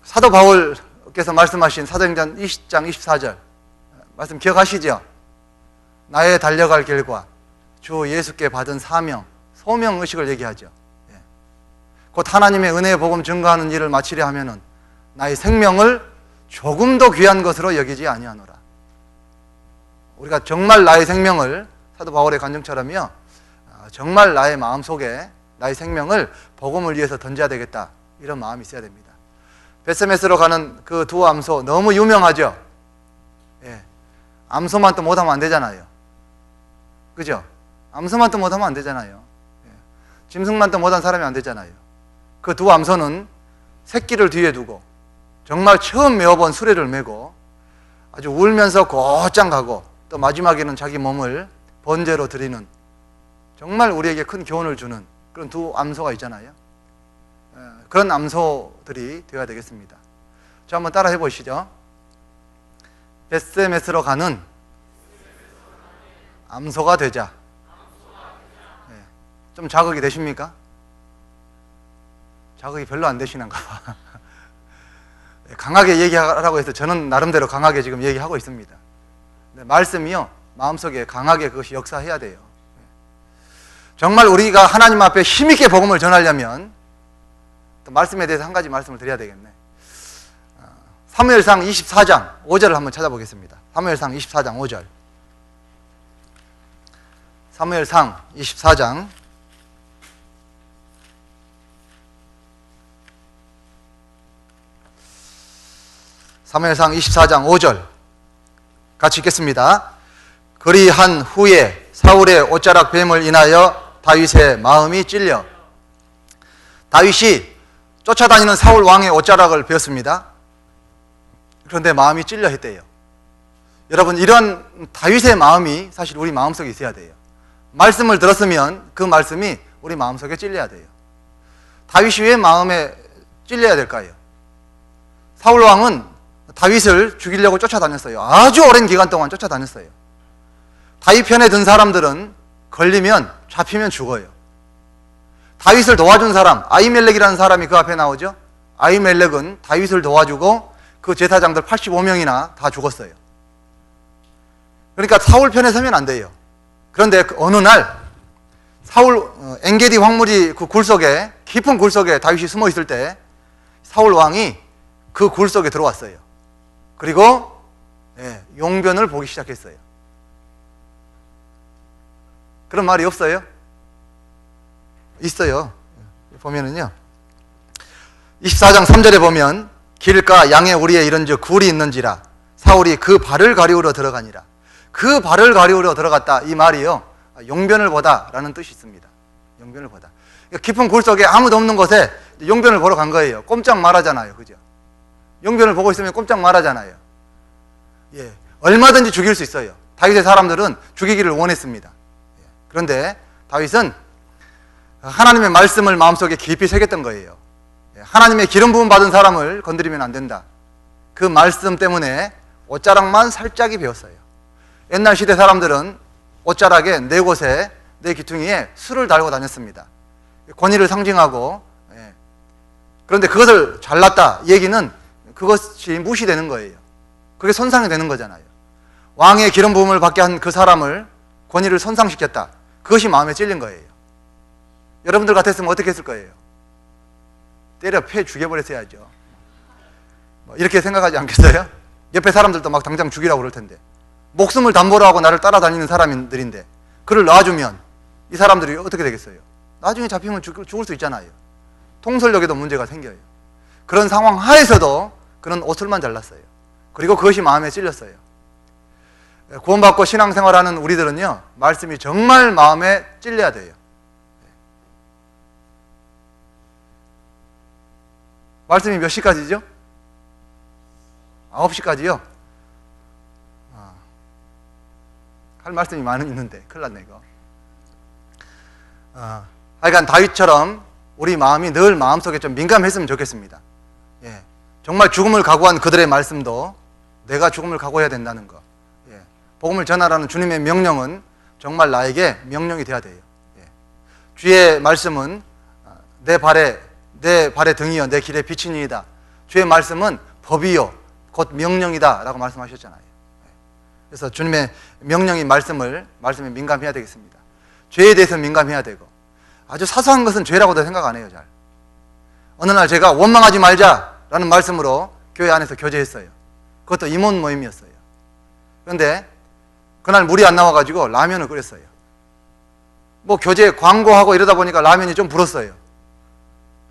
사도 바울께서 말씀하신 사도행전 20장 24절 말씀 기억하시죠? 나의 달려갈 길과 주 예수께 받은 사명, 소명의식을 얘기하죠. 곧 하나님의 은혜의 복음 증거하는 일을 마치려 하면은 나의 생명을 조금도 귀한 것으로 여기지 아니하노라. 우리가 정말 나의 생명을, 사도 바울의 간증처럼요, 정말 나의 마음속에 나의 생명을 복음을 위해서 던져야 되겠다, 이런 마음이 있어야 됩니다. 베스메스로 가는 그 두 암소 너무 유명하죠. 암소만 또 못하면 안 되잖아요. 그죠? 암소만 또 못하면 안 되잖아요. 짐승만 또 못한 사람이 안 되잖아요. 그 두 암소는 새끼를 뒤에 두고 정말 처음 메어본 수레를 메고 아주 울면서 곧장 가고 또 마지막에는 자기 몸을 번제로 드리는, 정말 우리에게 큰 교훈을 주는 그런 두 암소가 있잖아요. 그런 암소들이 되어야 되겠습니다. 자, 한번 따라 해보시죠. 베스메스로 가는 암소가 되자. 좀 자극이 되십니까? 자극이 별로 안 되시는가 봐. 강하게 얘기하라고 해서 저는 나름대로 강하게 지금 얘기하고 있습니다. 말씀이요, 마음속에 강하게 그것이 역사해야 돼요. 정말 우리가 하나님 앞에 힘있게 복음을 전하려면 또 말씀에 대해서 한 가지 말씀을 드려야 되겠네. 사무엘상 24장 5절을 한번 찾아보겠습니다. 사무엘상 24장 5절. 사무엘상 24장 사무엘상 24장 5절 같이 읽겠습니다. 그리한 후에 사울의 옷자락 뱀을 인하여 다윗의 마음이 찔려. 다윗이 쫓아다니는 사울 왕의 옷자락을 베었습니다. 그런데 마음이 찔려 했대요. 여러분, 이런 다윗의 마음이 사실 우리 마음속에 있어야 돼요. 말씀을 들었으면 그 말씀이 우리 마음속에 찔려야 돼요. 다윗이 왜 마음에 찔려야 될까요? 사울 왕은 다윗을 죽이려고 쫓아다녔어요. 아주 오랜 기간 동안 쫓아다녔어요. 다윗 편에 든 사람들은 걸리면, 잡히면 죽어요. 다윗을 도와준 사람, 아히멜렉이라는 사람이 그 앞에 나오죠. 아히멜렉은 다윗을 도와주고 그 제사장들 85명이나 다 죽었어요. 그러니까 사울 편에 서면 안 돼요. 그런데 어느 날 사울 엔게디 황무지 그 굴 속에, 깊은 굴 속에 다윗이 숨어 있을 때 사울 왕이 그 굴 속에 들어왔어요. 그리고 용변을 보기 시작했어요. 그런 말이 없어요? 있어요. 보면은요, 24장 3절에 보면 길가 양의 우리에 이른즉 굴이 있는지라 사울이 그 발을 가리우러 들어가니라. 그 발을 가리우러 들어갔다, 이 말이요, 용변을 보다 라는 뜻이 있습니다. 용변을 보다. 깊은 굴 속에 아무도 없는 곳에 용변을 보러 간 거예요. 꼼짝 말하잖아요. 그죠? 용변을 보고 있으면 꼼짝 말하잖아요. 얼마든지 죽일 수 있어요. 다윗의 사람들은 죽이기를 원했습니다. 그런데 다윗은 하나님의 말씀을 마음속에 깊이 새겼던 거예요. 하나님의 기름 부음 받은 사람을 건드리면 안 된다. 그 말씀 때문에 옷자락만 살짝이 베었어요. 옛날 시대 사람들은 옷자락에 네 곳에, 네 귀퉁이에 술을 달고 다녔습니다. 권위를 상징하고. 그런데 그것을 잘랐다 얘기는 그것이 무시되는 거예요. 그게 손상이 되는 거잖아요. 왕의 기름 부음을 받게 한 그 사람을, 권위를 손상시켰다, 그것이 마음에 찔린 거예요. 여러분들 같았으면 어떻게 했을 거예요? 때려 패 죽여버렸어야죠. 이렇게 생각하지 않겠어요? 옆에 사람들도 막 당장 죽이라고 그럴 텐데, 목숨을 담보로 하고 나를 따라다니는 사람들인데 그를 놔주면 이 사람들이 어떻게 되겠어요? 나중에 잡히면 죽을 수 있잖아요. 통솔력에도 문제가 생겨요. 그런 상황 하에서도 그는 옷을만 잘랐어요. 그리고 그것이 마음에 찔렸어요. 구원받고 신앙생활하는 우리들은요, 말씀이 정말 마음에 찔려야 돼요. 말씀이 몇 시까지죠? 9시까지요? 할 말씀이 많은 있는데 큰일 났네 이거. 하여간 다윗처럼 우리 마음이 늘 마음속에 좀 민감했으면 좋겠습니다. 예. 정말 죽음을 각오한 그들의 말씀도 내가 죽음을 각오해야 된다는 거. 예. 복음을 전하라는 주님의 명령은 정말 나에게 명령이 돼야 돼요. 예. 주의 말씀은 내 발의 등이요 내 길의 빛이니이다. 주의 말씀은 법이요 곧 명령이다 라고 말씀하셨잖아요. 그래서 주님의 명령인 말씀에 민감해야 되겠습니다. 죄에 대해서 민감해야 되고, 아주 사소한 것은 죄라고도 생각 안 해요. 잘. 어느 날 제가 원망하지 말자라는 말씀으로 교회 안에서 교제했어요. 그것도 임원 모임이었어요. 그런데 그날 물이 안 나와가지고 라면을 끓였어요. 뭐 교제 광고하고 이러다 보니까 라면이 좀 불었어요.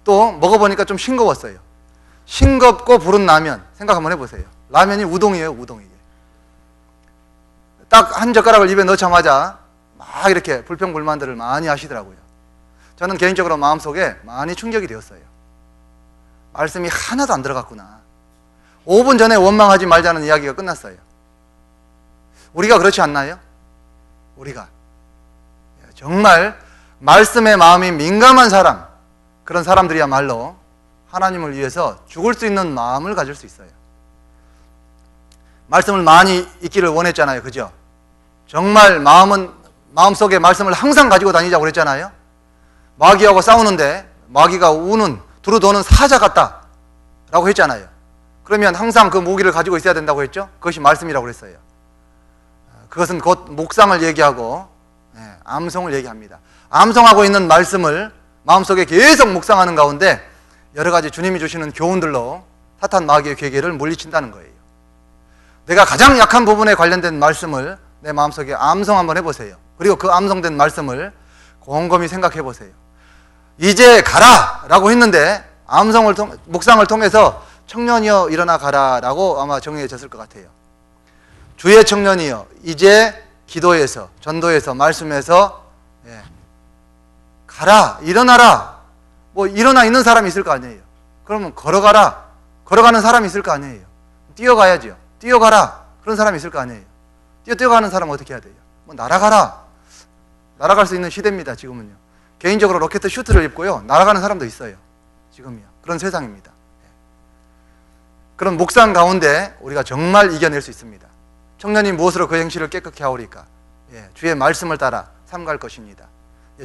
또 먹어보니까 좀 싱거웠어요. 싱겁고 부른 라면 생각 한번 해보세요. 라면이 우동이에요. 우동이. 딱 한 젓가락을 입에 넣자마자 막 이렇게 불평불만들을 많이 하시더라고요. 저는 개인적으로 마음속에 많이 충격이 되었어요. 말씀이 하나도 안 들어갔구나. 5분 전에 원망하지 말자는 이야기가 끝났어요. 우리가 그렇지 않나요? 우리가 정말 말씀에 마음이 민감한 사람, 그런 사람들이야말로 하나님을 위해서 죽을 수 있는 마음을 가질 수 있어요. 말씀을 많이 읽기를 원했잖아요. 그죠? 정말 마음속에 말씀을 항상 가지고 다니자고 그랬잖아요. 마귀하고 싸우는데 마귀가 두루도는 사자 같다 라고 했잖아요. 그러면 항상 그 무기를 가지고 있어야 된다고 했죠. 그것이 말씀이라고 그랬어요. 그것은 곧 묵상을 얘기하고 암송을 얘기합니다. 암송하고 있는 말씀을 마음속에 계속 묵상하는 가운데 여러 가지 주님이 주시는 교훈들로 사탄 마귀의 괴계를 물리친다는 거예요. 내가 가장 약한 부분에 관련된 말씀을 내 마음속에 암송 한번 해보세요. 그리고 그 암송된 말씀을 곰곰이 생각해 보세요. 이제 가라 라고 했는데 묵상을 통해서 청년이여 일어나 가라 라고 아마 정해졌을 것 같아요. 주의 청년이여 이제 기도에서 전도에서 말씀에서 가라 일어나라. 뭐 일어나 있는 사람이 있을 거 아니에요. 그러면 걸어가라. 걸어가는 사람이 있을 거 아니에요. 뛰어가야죠. 뛰어가라. 그런 사람이 있을 거 아니에요. 뛰어가는 사람은 어떻게 해야 돼요? 뭐 날아가라. 날아갈 수 있는 시대입니다. 지금은요. 개인적으로 로켓 슈트를 입고요 날아가는 사람도 있어요. 지금이요. 그런 세상입니다. 그런 묵상 가운데 우리가 정말 이겨낼 수 있습니다. 청년이 무엇으로 그 행실을 깨끗게 하오리까? 주의 말씀을 따라 삼갈 것입니다.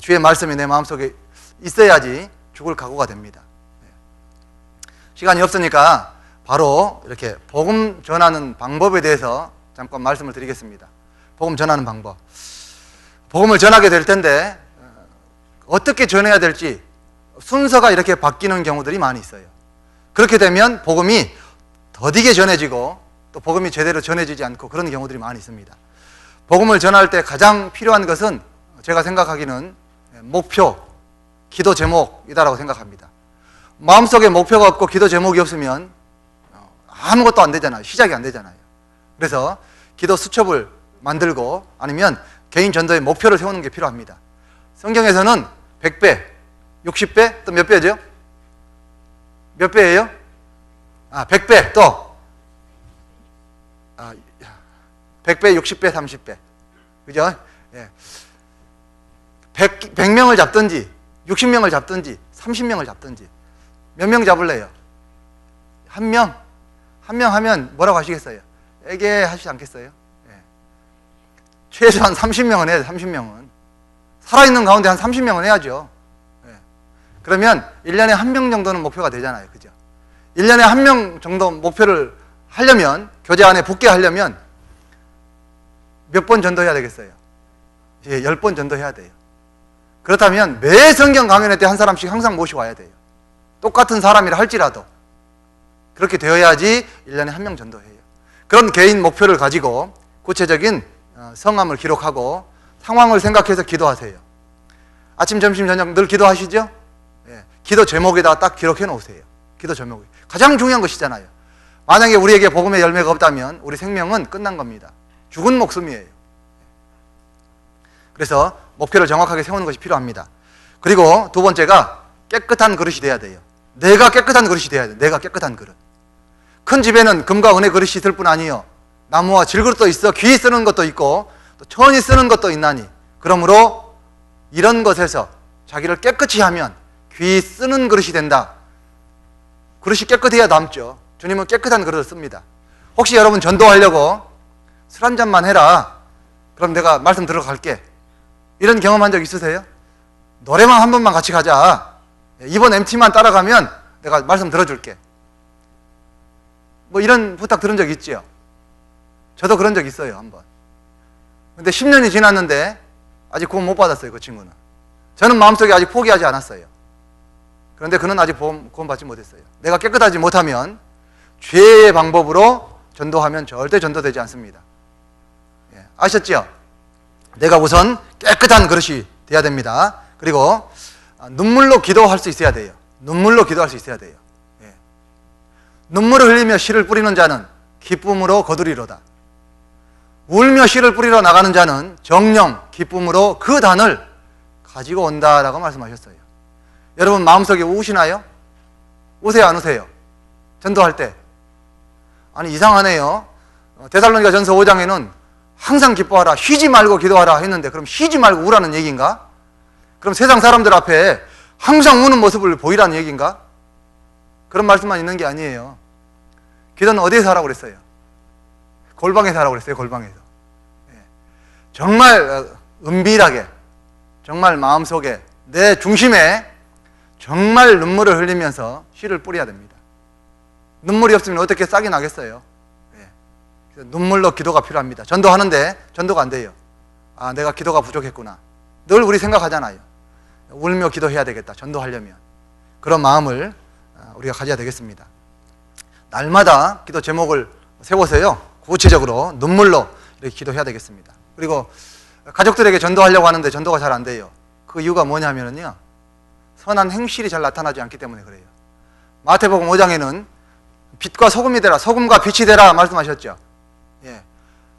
주의 말씀이 내 마음속에 있어야지 죽을 각오가 됩니다. 시간이 없으니까 바로 이렇게 복음 전하는 방법에 대해서 잠깐 말씀을 드리겠습니다. 복음 전하는 방법. 복음을 전하게 될 텐데 어떻게 전해야 될지 순서가 이렇게 바뀌는 경우들이 많이 있어요. 그렇게 되면 복음이 더디게 전해지고 또 복음이 제대로 전해지지 않고 그런 경우들이 많이 있습니다. 복음을 전할 때 가장 필요한 것은 제가 생각하기는 목표, 기도 제목이다라고 생각합니다. 마음속에 목표가 없고 기도 제목이 없으면 아무것도 안 되잖아요. 시작이 안 되잖아요. 그래서 기도 수첩을 만들고 아니면 개인 전도의 목표를 세우는 게 필요합니다. 성경에서는 100배, 60배, 또 몇 배죠? 몇 배예요? 100배, 또 100배, 60배, 30배. 그죠? 100명을 잡든지 60명을 잡든지 30명을 잡든지 몇 명 잡을래요? 한 명? 한 명 하면 뭐라고 하시겠어요? 에게 하시지 않겠어요? 최소한 30명은 해야 돼요. 30명은 살아있는 가운데 한 30명은 해야죠. 그러면 1년에 한 명 정도는 목표가 되잖아요. 그죠? 1년에 한 명 정도 목표를 하려면 교제 안에 붙게 하려면 몇 번 전도해야 되겠어요? 10번 전도해야 돼요. 그렇다면 매 성경 강연회 때 한 사람씩 항상 모시고 와야 돼요. 똑같은 사람이라 할지라도 그렇게 되어야지 1년에 한 명 전도해요. 그런 개인 목표를 가지고 구체적인 성함을 기록하고 상황을 생각해서 기도하세요. 아침, 점심, 저녁 늘 기도하시죠? 예, 기도 제목에다가 딱 기록해 놓으세요. 기도 제목이 가장 중요한 것이잖아요. 만약에 우리에게 복음의 열매가 없다면 우리 생명은 끝난 겁니다. 죽은 목숨이에요. 그래서 목표를 정확하게 세우는 것이 필요합니다. 그리고 두 번째가 깨끗한 그릇이 돼야 돼요. 내가 깨끗한 그릇이 돼야 돼요. 내가 깨끗한 그릇. 큰 집에는 금과 은의 그릇이 있을 뿐 아니요 나무와 질그릇도 있어 귀 쓰는 것도 있고 또 천이 쓰는 것도 있나니 그러므로 이런 것에서 자기를 깨끗이 하면 귀 쓰는 그릇이 된다. 그릇이 깨끗해야 남죠. 주님은 깨끗한 그릇을 씁니다. 혹시 여러분 전도하려고 술 한 잔만 해라. 그럼 내가 말씀 들어갈게. 이런 경험한 적 있으세요? 노래만 한 번만 같이 가자. 이번 MT만 따라가면 내가 말씀 들어줄게. 뭐 이런 부탁 들은 적 있죠? 저도 그런 적 있어요, 한번. 근데 10년이 지났는데 아직 구원 못 받았어요, 그 친구는. 저는 마음속에 아직 포기하지 않았어요. 그런데 그는 아직 구원 받지 못했어요. 내가 깨끗하지 못하면 죄의 방법으로 전도하면 절대 전도되지 않습니다. 예, 아셨죠? 내가 우선 깨끗한 그릇이 돼야 됩니다. 그리고 눈물로 기도할 수 있어야 돼요. 눈물로 기도할 수 있어야 돼요. 예. 눈물을 흘리며 씨를 뿌리는 자는 기쁨으로 거두리로다. 울며 씨를 뿌리러 나가는 자는 정령 기쁨으로 그 단을 가지고 온다라고 말씀하셨어요. 여러분 마음속에 우시나요? 우세요, 안 우세요? 전도할 때. 아니 이상하네요. 데살로니가 전서 5장에는 항상 기뻐하라, 쉬지 말고 기도하라 했는데 그럼 쉬지 말고 우라는 얘기인가? 그럼 세상 사람들 앞에 항상 우는 모습을 보이라는 얘기인가? 그런 말씀만 있는 게 아니에요. 기도는 어디에서 하라고 그랬어요? 골방에서 하라고 그랬어요. 골방에서. 정말 은밀하게, 정말 마음속에, 내 중심에 정말 눈물을 흘리면서 씨를 뿌려야 됩니다. 눈물이 없으면 어떻게 싹이 나겠어요? 눈물로 기도가 필요합니다. 전도하는데 전도가 안 돼요. 아, 내가 기도가 부족했구나. 늘 우리 생각하잖아요. 울며 기도해야 되겠다. 전도하려면. 그런 마음을 우리가 가져야 되겠습니다. 날마다 기도 제목을 세워서요. 구체적으로 눈물로 이렇게 기도해야 되겠습니다. 그리고 가족들에게 전도하려고 하는데 전도가 잘 안 돼요. 그 이유가 뭐냐면요. 선한 행실이 잘 나타나지 않기 때문에 그래요. 마태복음 5장에는 빛과 소금이 되라, 소금과 빛이 되라 말씀하셨죠. 예,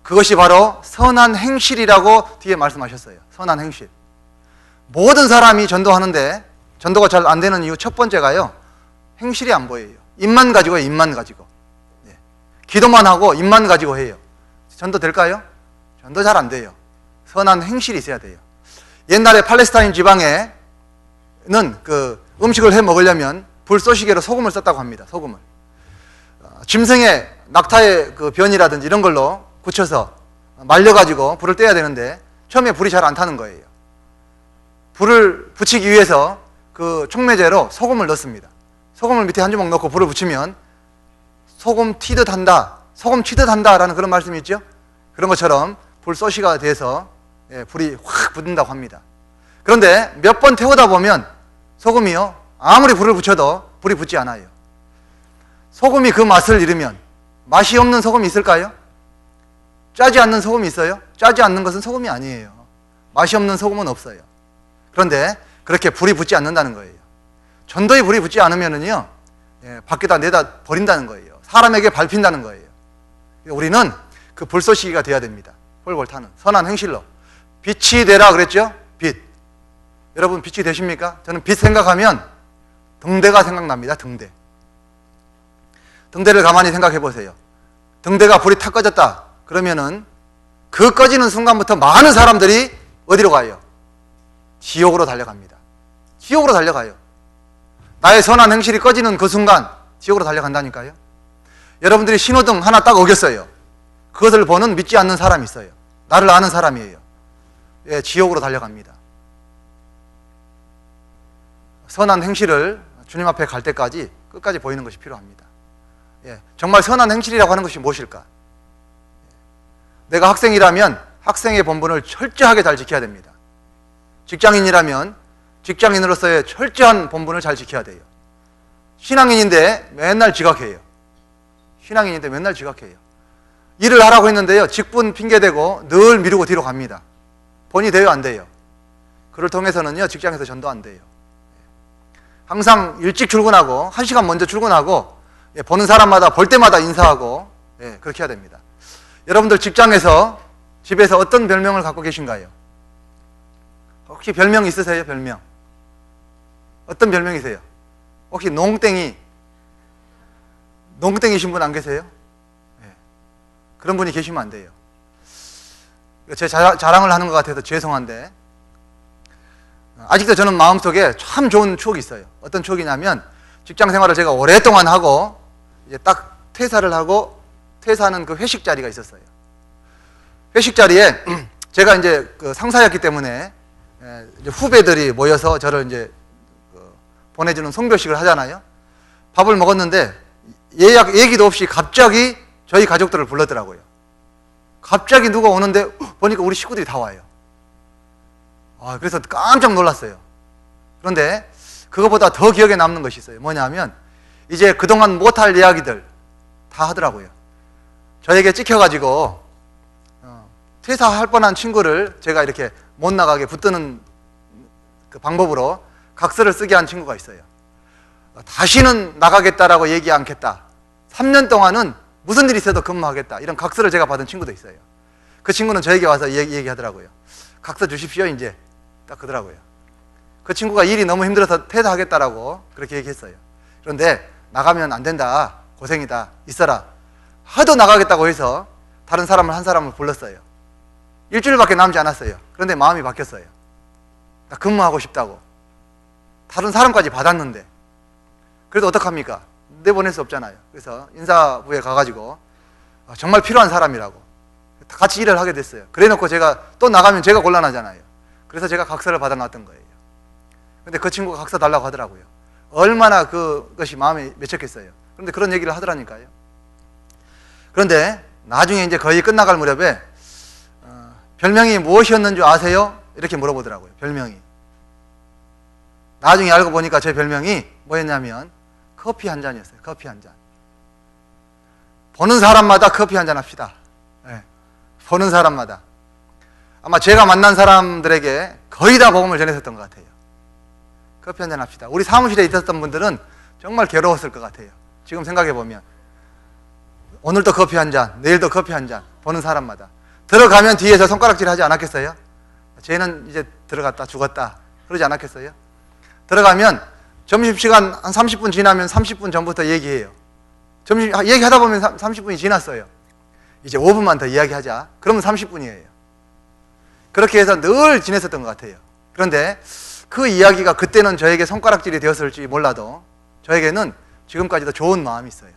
그것이 바로 선한 행실이라고 뒤에 말씀하셨어요. 선한 행실. 모든 사람이 전도하는데 전도가 잘 안 되는 이유 첫 번째가요. 행실이 안 보여요. 입만 가지고 해요. 입만 가지고. 예, 기도만 하고 입만 가지고 해요. 전도 될까요? 전도 잘 안 돼요. 선한 행실이 있어야 돼요. 옛날에 팔레스타인 지방에는 그 음식을 해 먹으려면 불쏘시개로 소금을 썼다고 합니다. 소금을. 짐승의 낙타의 그 변이라든지 이런 걸로 굳혀서 말려가지고 불을 떼야 되는데 처음에 불이 잘 안 타는 거예요. 불을 붙이기 위해서 그 촉매제로 소금을 넣습니다. 소금을 밑에 한 주먹 넣고 불을 붙이면 소금 튀듯 한다, 소금 치듯 한다라는 그런 말씀이 있죠. 그런 것처럼 불쏘시가 돼서 불이 확 붙는다고 합니다. 그런데 몇 번 태우다 보면 소금이요, 아무리 불을 붙여도 불이 붙지 않아요. 소금이 그 맛을 잃으면 맛이 없는 소금이 있을까요? 짜지 않는 소금이 있어요? 짜지 않는 것은 소금이 아니에요. 맛이 없는 소금은 없어요. 그런데 그렇게 불이 붙지 않는다는 거예요. 전도에 불이 붙지 않으면은요, 밖에다 내다 버린다는 거예요. 사람에게 밟힌다는 거예요. 우리는 그 불쏘시개가 돼야 됩니다. 폴폴 타는 선한 행실로. 빛이 되라 그랬죠? 빛. 여러분 빛이 되십니까? 저는 빛 생각하면 등대가 생각납니다. 등대. 등대를 가만히 생각해 보세요. 등대가 불이 탁 꺼졌다 그러면은 그 꺼지는 순간부터 많은 사람들이 어디로 가요? 지옥으로 달려갑니다. 지옥으로 달려가요. 나의 선한 행실이 꺼지는 그 순간 지옥으로 달려간다니까요. 여러분들이 신호등 하나 딱 어겼어요. 그것을 보는 믿지 않는 사람이 있어요. 나를 아는 사람이에요. 예, 지옥으로 달려갑니다. 선한 행실을 주님 앞에 갈 때까지 끝까지 보이는 것이 필요합니다. 예, 정말 선한 행실이라고 하는 것이 무엇일까? 내가 학생이라면 학생의 본분을 철저하게 잘 지켜야 됩니다. 직장인이라면 직장인으로서의 철저한 본분을 잘 지켜야 돼요. 신앙인인데 맨날 지각해요. 신앙인인데 맨날 지각해요. 일을 하라고 했는데요, 직분 핑계대고 늘 미루고 뒤로 갑니다. 본이 돼요, 안 돼요? 그를 통해서는요 직장에서 전도 안 돼요. 항상 일찍 출근하고 1시간 먼저 출근하고 보는 사람마다 볼 때마다 인사하고 그렇게 해야 됩니다. 여러분들 직장에서 집에서 어떤 별명을 갖고 계신가요? 혹시 별명 있으세요? 별명 어떤 별명이세요? 혹시 농땡이신 분 안 계세요? 그런 분이 계시면 안 돼요. 제 자랑을 하는 것 같아서 죄송한데 아직도 저는 마음속에 참 좋은 추억이 있어요. 어떤 추억이냐면 직장 생활을 제가 오랫동안 하고 이제 딱 퇴사를 하고 퇴사하는 그 회식 자리가 있었어요. 회식 자리에 제가 이제 그 상사였기 때문에 이제 후배들이 모여서 저를 이제 보내주는 송별식을 하잖아요. 밥을 먹었는데 얘기도 없이 갑자기 저희 가족들을 불렀더라고요. 갑자기 누가 오는데 보니까 우리 식구들이 다 와요. 그래서 깜짝 놀랐어요. 그런데 그것보다 더 기억에 남는 것이 있어요. 뭐냐면 이제 그동안 못할 이야기들 다 하더라고요. 저에게 찍혀가지고 퇴사할 뻔한 친구를 제가 이렇게 못 나가게 붙드는 그 방법으로 각서를 쓰게 한 친구가 있어요. 다시는 나가겠다라고 얘기 않겠다. 3년 동안은 무슨 일이 있어도 근무하겠다. 이런 각서를 제가 받은 친구도 있어요. 그 친구는 저에게 와서 얘기하더라고요. 각서 주십시오 이제. 딱 그러더라고요. 그 친구가 일이 너무 힘들어서 퇴사하겠다라고 그렇게 얘기했어요. 그런데 나가면 안 된다. 고생이다. 있어라. 하도 나가겠다고 해서 다른 사람을 한 사람을 불렀어요. 일주일밖에 남지 않았어요. 그런데 마음이 바뀌었어요. 나 근무하고 싶다고. 다른 사람까지 받았는데 그래도 어떡합니까? 내보낼 수 없잖아요. 그래서 인사부에 가가지고 정말 필요한 사람이라고 같이 일을 하게 됐어요. 그래놓고 제가 또 나가면 제가 곤란하잖아요. 그래서 제가 각서를 받아놨던 거예요. 근데 그 친구가 각서 달라고 하더라고요. 얼마나 그것이 마음에 맺혔겠어요. 그런데 그런 얘기를 하더라니까요. 그런데 나중에 이제 거의 끝나갈 무렵에 별명이 무엇이었는 줄 아세요? 이렇게 물어보더라고요. 별명이. 나중에 알고 보니까 제 별명이 뭐였냐면 커피 한 잔이었어요. 커피 한 잔. 보는 사람마다 커피 한 잔 합시다. 보는 사람마다. 아마 제가 만난 사람들에게 거의 다 복음을 전했었던 것 같아요. 커피 한잔 합시다. 우리 사무실에 있었던 분들은 정말 괴로웠을 것 같아요. 지금 생각해 보면 오늘도 커피 한 잔, 내일도 커피 한 잔. 보는 사람마다. 들어가면 뒤에서 손가락질 하지 않았겠어요? 쟤는 이제 들어갔다 죽었다 그러지 않았겠어요? 들어가면 점심시간 한 30분 지나면 30분 전부터 얘기해요. 얘기하다 보면 30분이 지났어요. 이제 5분만 더 이야기하자. 그러면 30분이에요. 그렇게 해서 늘 지냈었던 것 같아요. 그런데 그 이야기가 그때는 저에게 손가락질이 되었을지 몰라도 저에게는 지금까지도 좋은 마음이 있어요.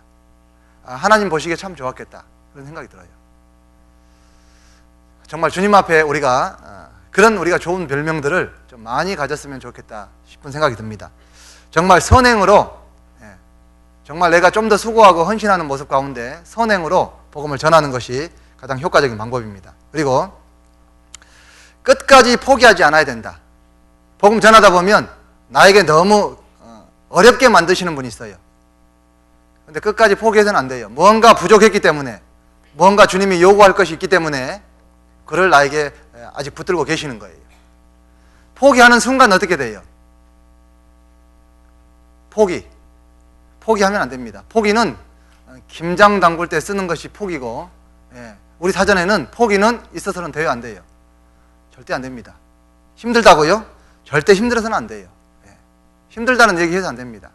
하나님 보시기에 참 좋았겠다 그런 생각이 들어요. 정말 주님 앞에 우리가 우리가 좋은 별명들을 좀 많이 가졌으면 좋겠다 싶은 생각이 듭니다. 정말 선행으로 정말 내가 좀 더 수고하고 헌신하는 모습 가운데 선행으로 복음을 전하는 것이 가장 효과적인 방법입니다. 그리고 끝까지 포기하지 않아야 된다. 복음 전하다 보면 나에게 너무 어렵게 만드시는 분이 있어요. 그런데 끝까지 포기해서는 안 돼요. 무언가 부족했기 때문에 무언가 주님이 요구할 것이 있기 때문에 그를 나에게 아직 붙들고 계시는 거예요. 포기하는 순간 어떻게 돼요? 포기하면 안 됩니다. 포기는 김장 담글 때 쓰는 것이 포기고 우리 사전에는 포기는 있어서는 돼요 안 돼요? 절대 안 됩니다. 힘들다고요? 절대 힘들어서는 안 돼요. 힘들다는 얘기해서 안 됩니다.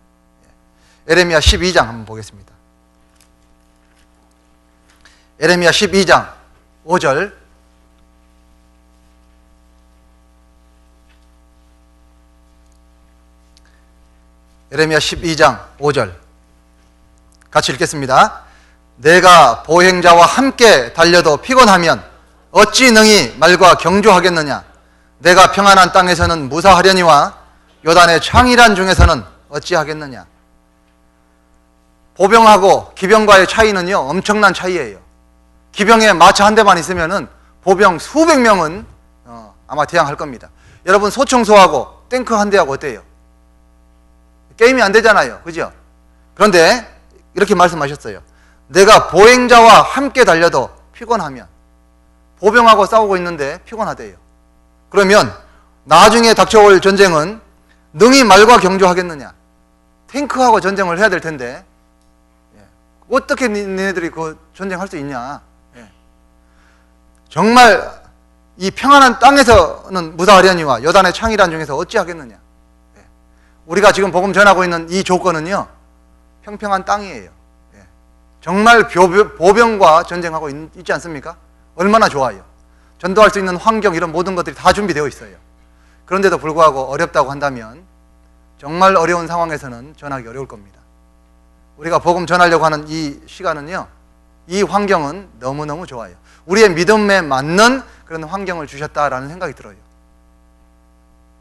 에레미야 12장 한번 보겠습니다. 에레미야 12장 5절 에레미야 12장 5절 같이 읽겠습니다. 내가 보행자와 함께 달려도 피곤하면 어찌 능히 말과 경주하겠느냐. 내가 평안한 땅에서는 무사하려니와 요단의 창이란 중에서는 어찌하겠느냐. 보병하고 기병과의 차이는요 엄청난 차이예요. 기병에 마차 한 대만 있으면은 보병 수백 명은 아마 대항할 겁니다. 여러분 소총소하고 탱크 한 대하고 어때요? 게임이 안 되잖아요. 그죠? 그런데 이렇게 말씀하셨어요. 내가 보행자와 함께 달려도 피곤하면 보병하고 싸우고 있는데 피곤하대요. 그러면 나중에 닥쳐올 전쟁은 능히 말과 경주하겠느냐. 탱크하고 전쟁을 해야 될 텐데 어떻게 니네들이 그 전쟁할 수 있냐. 정말 이 평안한 땅에서는 무사하려니와 여단의 창이란 중에서 어찌하겠느냐. 우리가 지금 복음 전하고 있는 이 조건은요, 평평한 땅이에요. 정말 보병과 전쟁하고 있지 않습니까? 얼마나 좋아요. 전도할 수 있는 환경, 이런 모든 것들이 다 준비되어 있어요. 그런데도 불구하고 어렵다고 한다면 정말 어려운 상황에서는 전하기 어려울 겁니다. 우리가 복음 전하려고 하는 이 시간은요, 이 환경은 너무너무 좋아요. 우리의 믿음에 맞는 그런 환경을 주셨다라는 생각이 들어요.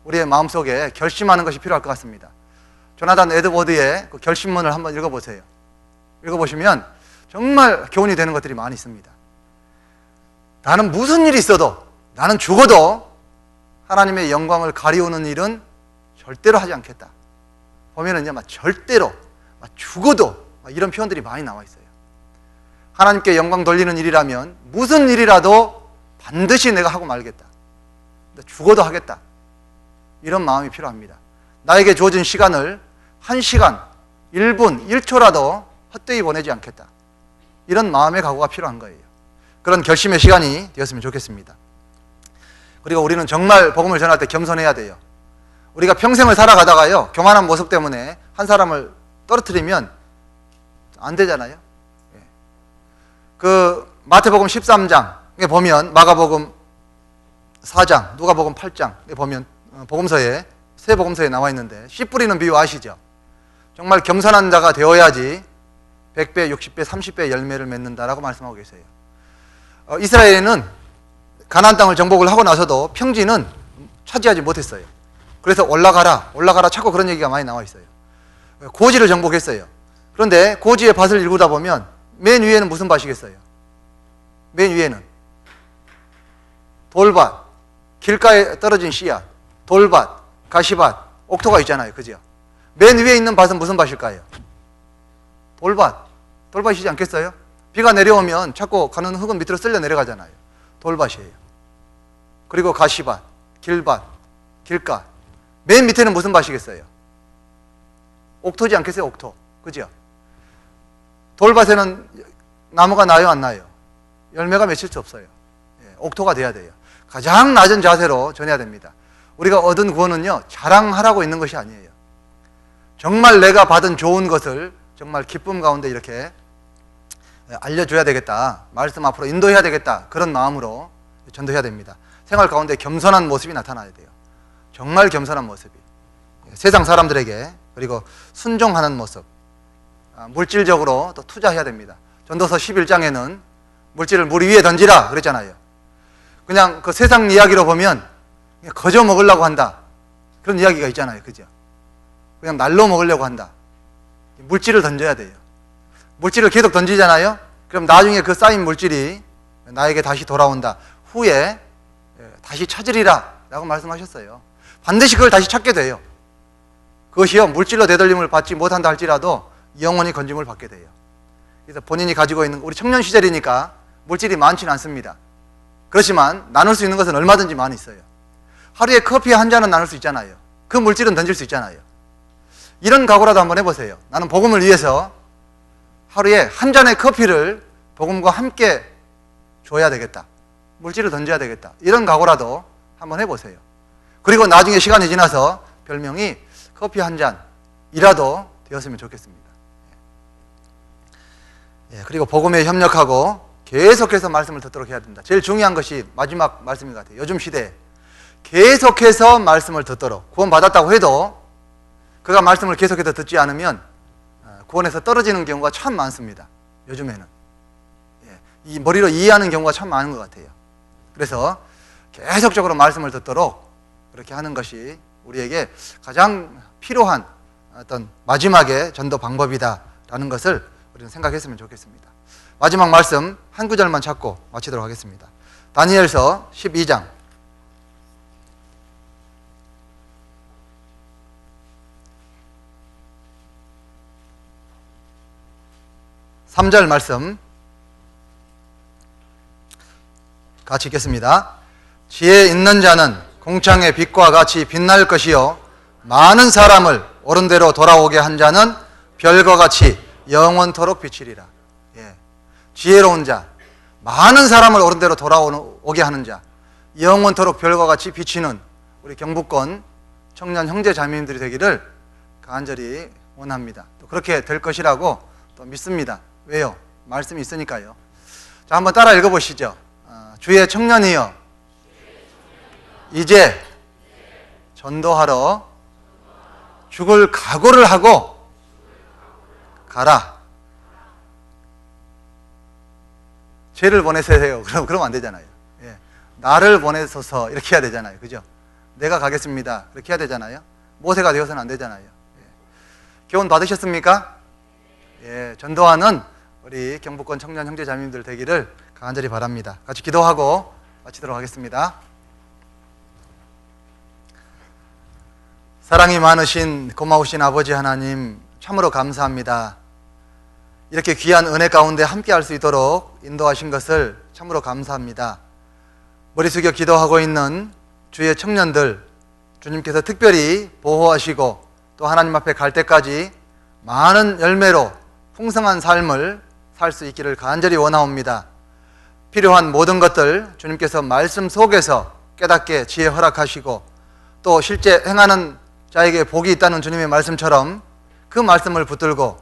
우리의 마음속에 결심하는 것이 필요할 것 같습니다. 조나단 에드워드의 그 결심문을 한번 읽어보세요. 읽어보시면 정말 교훈이 되는 것들이 많이 있습니다. 나는 무슨 일이 있어도, 나는 죽어도 하나님의 영광을 가리우는 일은 절대로 하지 않겠다. 보면은요, 절대로, 죽어도 이런 표현들이 많이 나와 있어요. 하나님께 영광 돌리는 일이라면 무슨 일이라도 반드시 내가 하고 말겠다. 죽어도 하겠다. 이런 마음이 필요합니다. 나에게 주어진 시간을 1시간, 1분, 1초라도 헛되이 보내지 않겠다. 이런 마음의 각오가 필요한 거예요. 그런 결심의 시간이 되었으면 좋겠습니다. 그리고 우리는 정말 복음을 전할 때 겸손해야 돼요. 우리가 평생을 살아가다가요, 교만한 모습 때문에 한 사람을 떨어뜨리면 안 되잖아요. 그 마태복음 13장에 보면, 마가복음 4장, 누가복음 8장에 보면 복음서에, 세 복음서에 나와 있는데 씨 뿌리는 비유 아시죠? 정말 겸손한 자가 되어야지 100배, 60배, 30배 열매를 맺는다라고 말씀하고 계세요. 이스라엘에는 가나안 땅을 정복을 하고 나서도 평지는 차지하지 못했어요. 그래서 올라가라 자꾸 그런 얘기가 많이 나와 있어요. 고지를 정복했어요. 그런데 고지의 밭을 읽다 보면 맨 위에는 무슨 밭이겠어요? 맨 위에는 돌밭, 길가에 떨어진 씨앗, 돌밭, 가시밭, 옥토가 있잖아요. 그죠? 맨 위에 있는 밭은 무슨 밭일까요? 돌밭이지 않겠어요? 비가 내려오면 자꾸 가는 흙은 밑으로 쓸려 내려가잖아요. 돌밭이에요. 그리고 가시밭, 길밭, 길가. 맨 밑에는 무슨 밭이겠어요? 옥토지 않겠어요? 옥토. 그죠? 돌밭에는 나무가 나요, 안 나요? 열매가 맺힐 수 없어요. 옥토가 돼야 돼요. 가장 낮은 자세로 전해야 됩니다. 우리가 얻은 구원은요, 자랑하라고 있는 것이 아니에요. 정말 내가 받은 좋은 것을 정말 기쁨 가운데 이렇게 알려줘야 되겠다. 말씀 앞으로 인도해야 되겠다. 그런 마음으로 전도해야 됩니다. 생활 가운데 겸손한 모습이 나타나야 돼요. 정말 겸손한 모습이. 세상 사람들에게, 그리고 순종하는 모습. 물질적으로 또 투자해야 됩니다. 전도서 11장에는 물질을 물 위에 던지라 그랬잖아요. 그냥 그 세상 이야기로 보면 그냥 거저 먹으려고 한다. 그런 이야기가 있잖아요. 그죠? 그냥 날로 먹으려고 한다. 물질을 던져야 돼요. 물질을 계속 던지잖아요. 그럼 나중에 그 쌓인 물질이 나에게 다시 돌아온다. 후에 다시 찾으리라 라고 말씀하셨어요. 반드시 그걸 다시 찾게 돼요. 그것이요, 물질로 되돌림을 받지 못한다 할지라도 영원히 건짐을 받게 돼요. 그래서 본인이 가지고 있는, 우리 청년 시절이니까 물질이 많지는 않습니다. 그렇지만 나눌 수 있는 것은 얼마든지 많이 있어요. 하루에 커피 한 잔은 나눌 수 있잖아요. 그 물질은 던질 수 있잖아요. 이런 각오라도 한번 해보세요. 나는 복음을 위해서 하루에 한 잔의 커피를 복음과 함께 줘야 되겠다. 물질을 던져야 되겠다. 이런 각오라도 한번 해보세요. 그리고 나중에 시간이 지나서 별명이 커피 한 잔이라도 되었으면 좋겠습니다. 그리고 복음에 협력하고 계속해서 말씀을 듣도록 해야 됩니다. 제일 중요한 것이 마지막 말씀인 것 같아요. 요즘 시대에 계속해서 말씀을 듣도록. 구원받았다고 해도 그가 말씀을 계속해서 듣지 않으면 구원에서 떨어지는 경우가 참 많습니다. 요즘에는 이 머리로 이해하는 경우가 참 많은 것 같아요. 그래서 계속적으로 말씀을 듣도록 그렇게 하는 것이 우리에게 가장 필요한 어떤 마지막의 전도 방법이다라는 것을 우리는 생각했으면 좋겠습니다. 마지막 말씀 한 구절만 찾고 마치도록 하겠습니다. 다니엘서 12장 3절 말씀 같이 읽겠습니다. 지혜 있는 자는 공창의 빛과 같이 빛날 것이요 많은 사람을 옳은 대로 돌아오게 한 자는 별과 같이 영원토록 비치리라. 예. 지혜로운 자, 많은 사람을 옳은 대로 돌아오게 하는 자, 영원토록 별과 같이 비치는 우리 경북권 청년 형제 자매님들이 되기를 간절히 원합니다. 또 그렇게 될 것이라고 또 믿습니다. 왜요? 말씀이 있으니까요. 자, 한번 따라 읽어보시죠. 주의 청년이여, 이제 전도하러 죽을 각오를 하고 가라. 죄를 보내세요. 그러면 안 되잖아요. 예. 나를 보내소서 이렇게 해야 되잖아요. 그죠? 내가 가겠습니다. 그렇게 해야 되잖아요. 모세가 되어서는 안 되잖아요. 예. 교훈 받으셨습니까? 예. 전도하는 우리 경북권 청년 형제 자매님들 되기를 간절히 바랍니다. 같이 기도하고 마치도록 하겠습니다. 사랑이 많으신 고마우신 아버지 하나님, 참으로 감사합니다. 이렇게 귀한 은혜 가운데 함께 할 수 있도록 인도하신 것을 참으로 감사합니다. 머리 숙여 기도하고 있는 주의 청년들, 주님께서 특별히 보호하시고 또 하나님 앞에 갈 때까지 많은 열매로 풍성한 삶을 살 수 있기를 간절히 원하옵니다. 필요한 모든 것들 주님께서 말씀 속에서 깨닫게 지혜 허락하시고 또 실제 행하는 자에게 복이 있다는 주님의 말씀처럼 그 말씀을 붙들고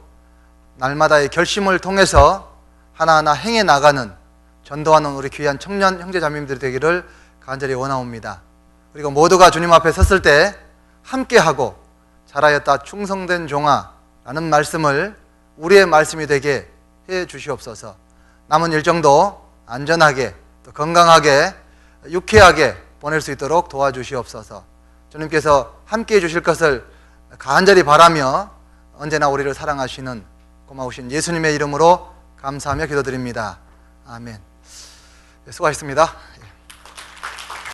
날마다의 결심을 통해서 하나하나 행해 나가는, 전도하는 우리 귀한 청년 형제 자매님들이 되기를 간절히 원하옵니다. 그리고 모두가 주님 앞에 섰을 때 함께하고 잘하였다 충성된 종아 라는 말씀을 우리의 말씀이 되게 해 주시옵소서. 남은 일정도 안전하게 또 건강하게 유쾌하게 보낼 수 있도록 도와주시옵소서. 주님께서 함께 해 주실 것을 간절히 바라며 언제나 우리를 사랑하시는 고마우신 예수님의 이름으로 감사하며 기도드립니다. 아멘. 수고하셨습니다.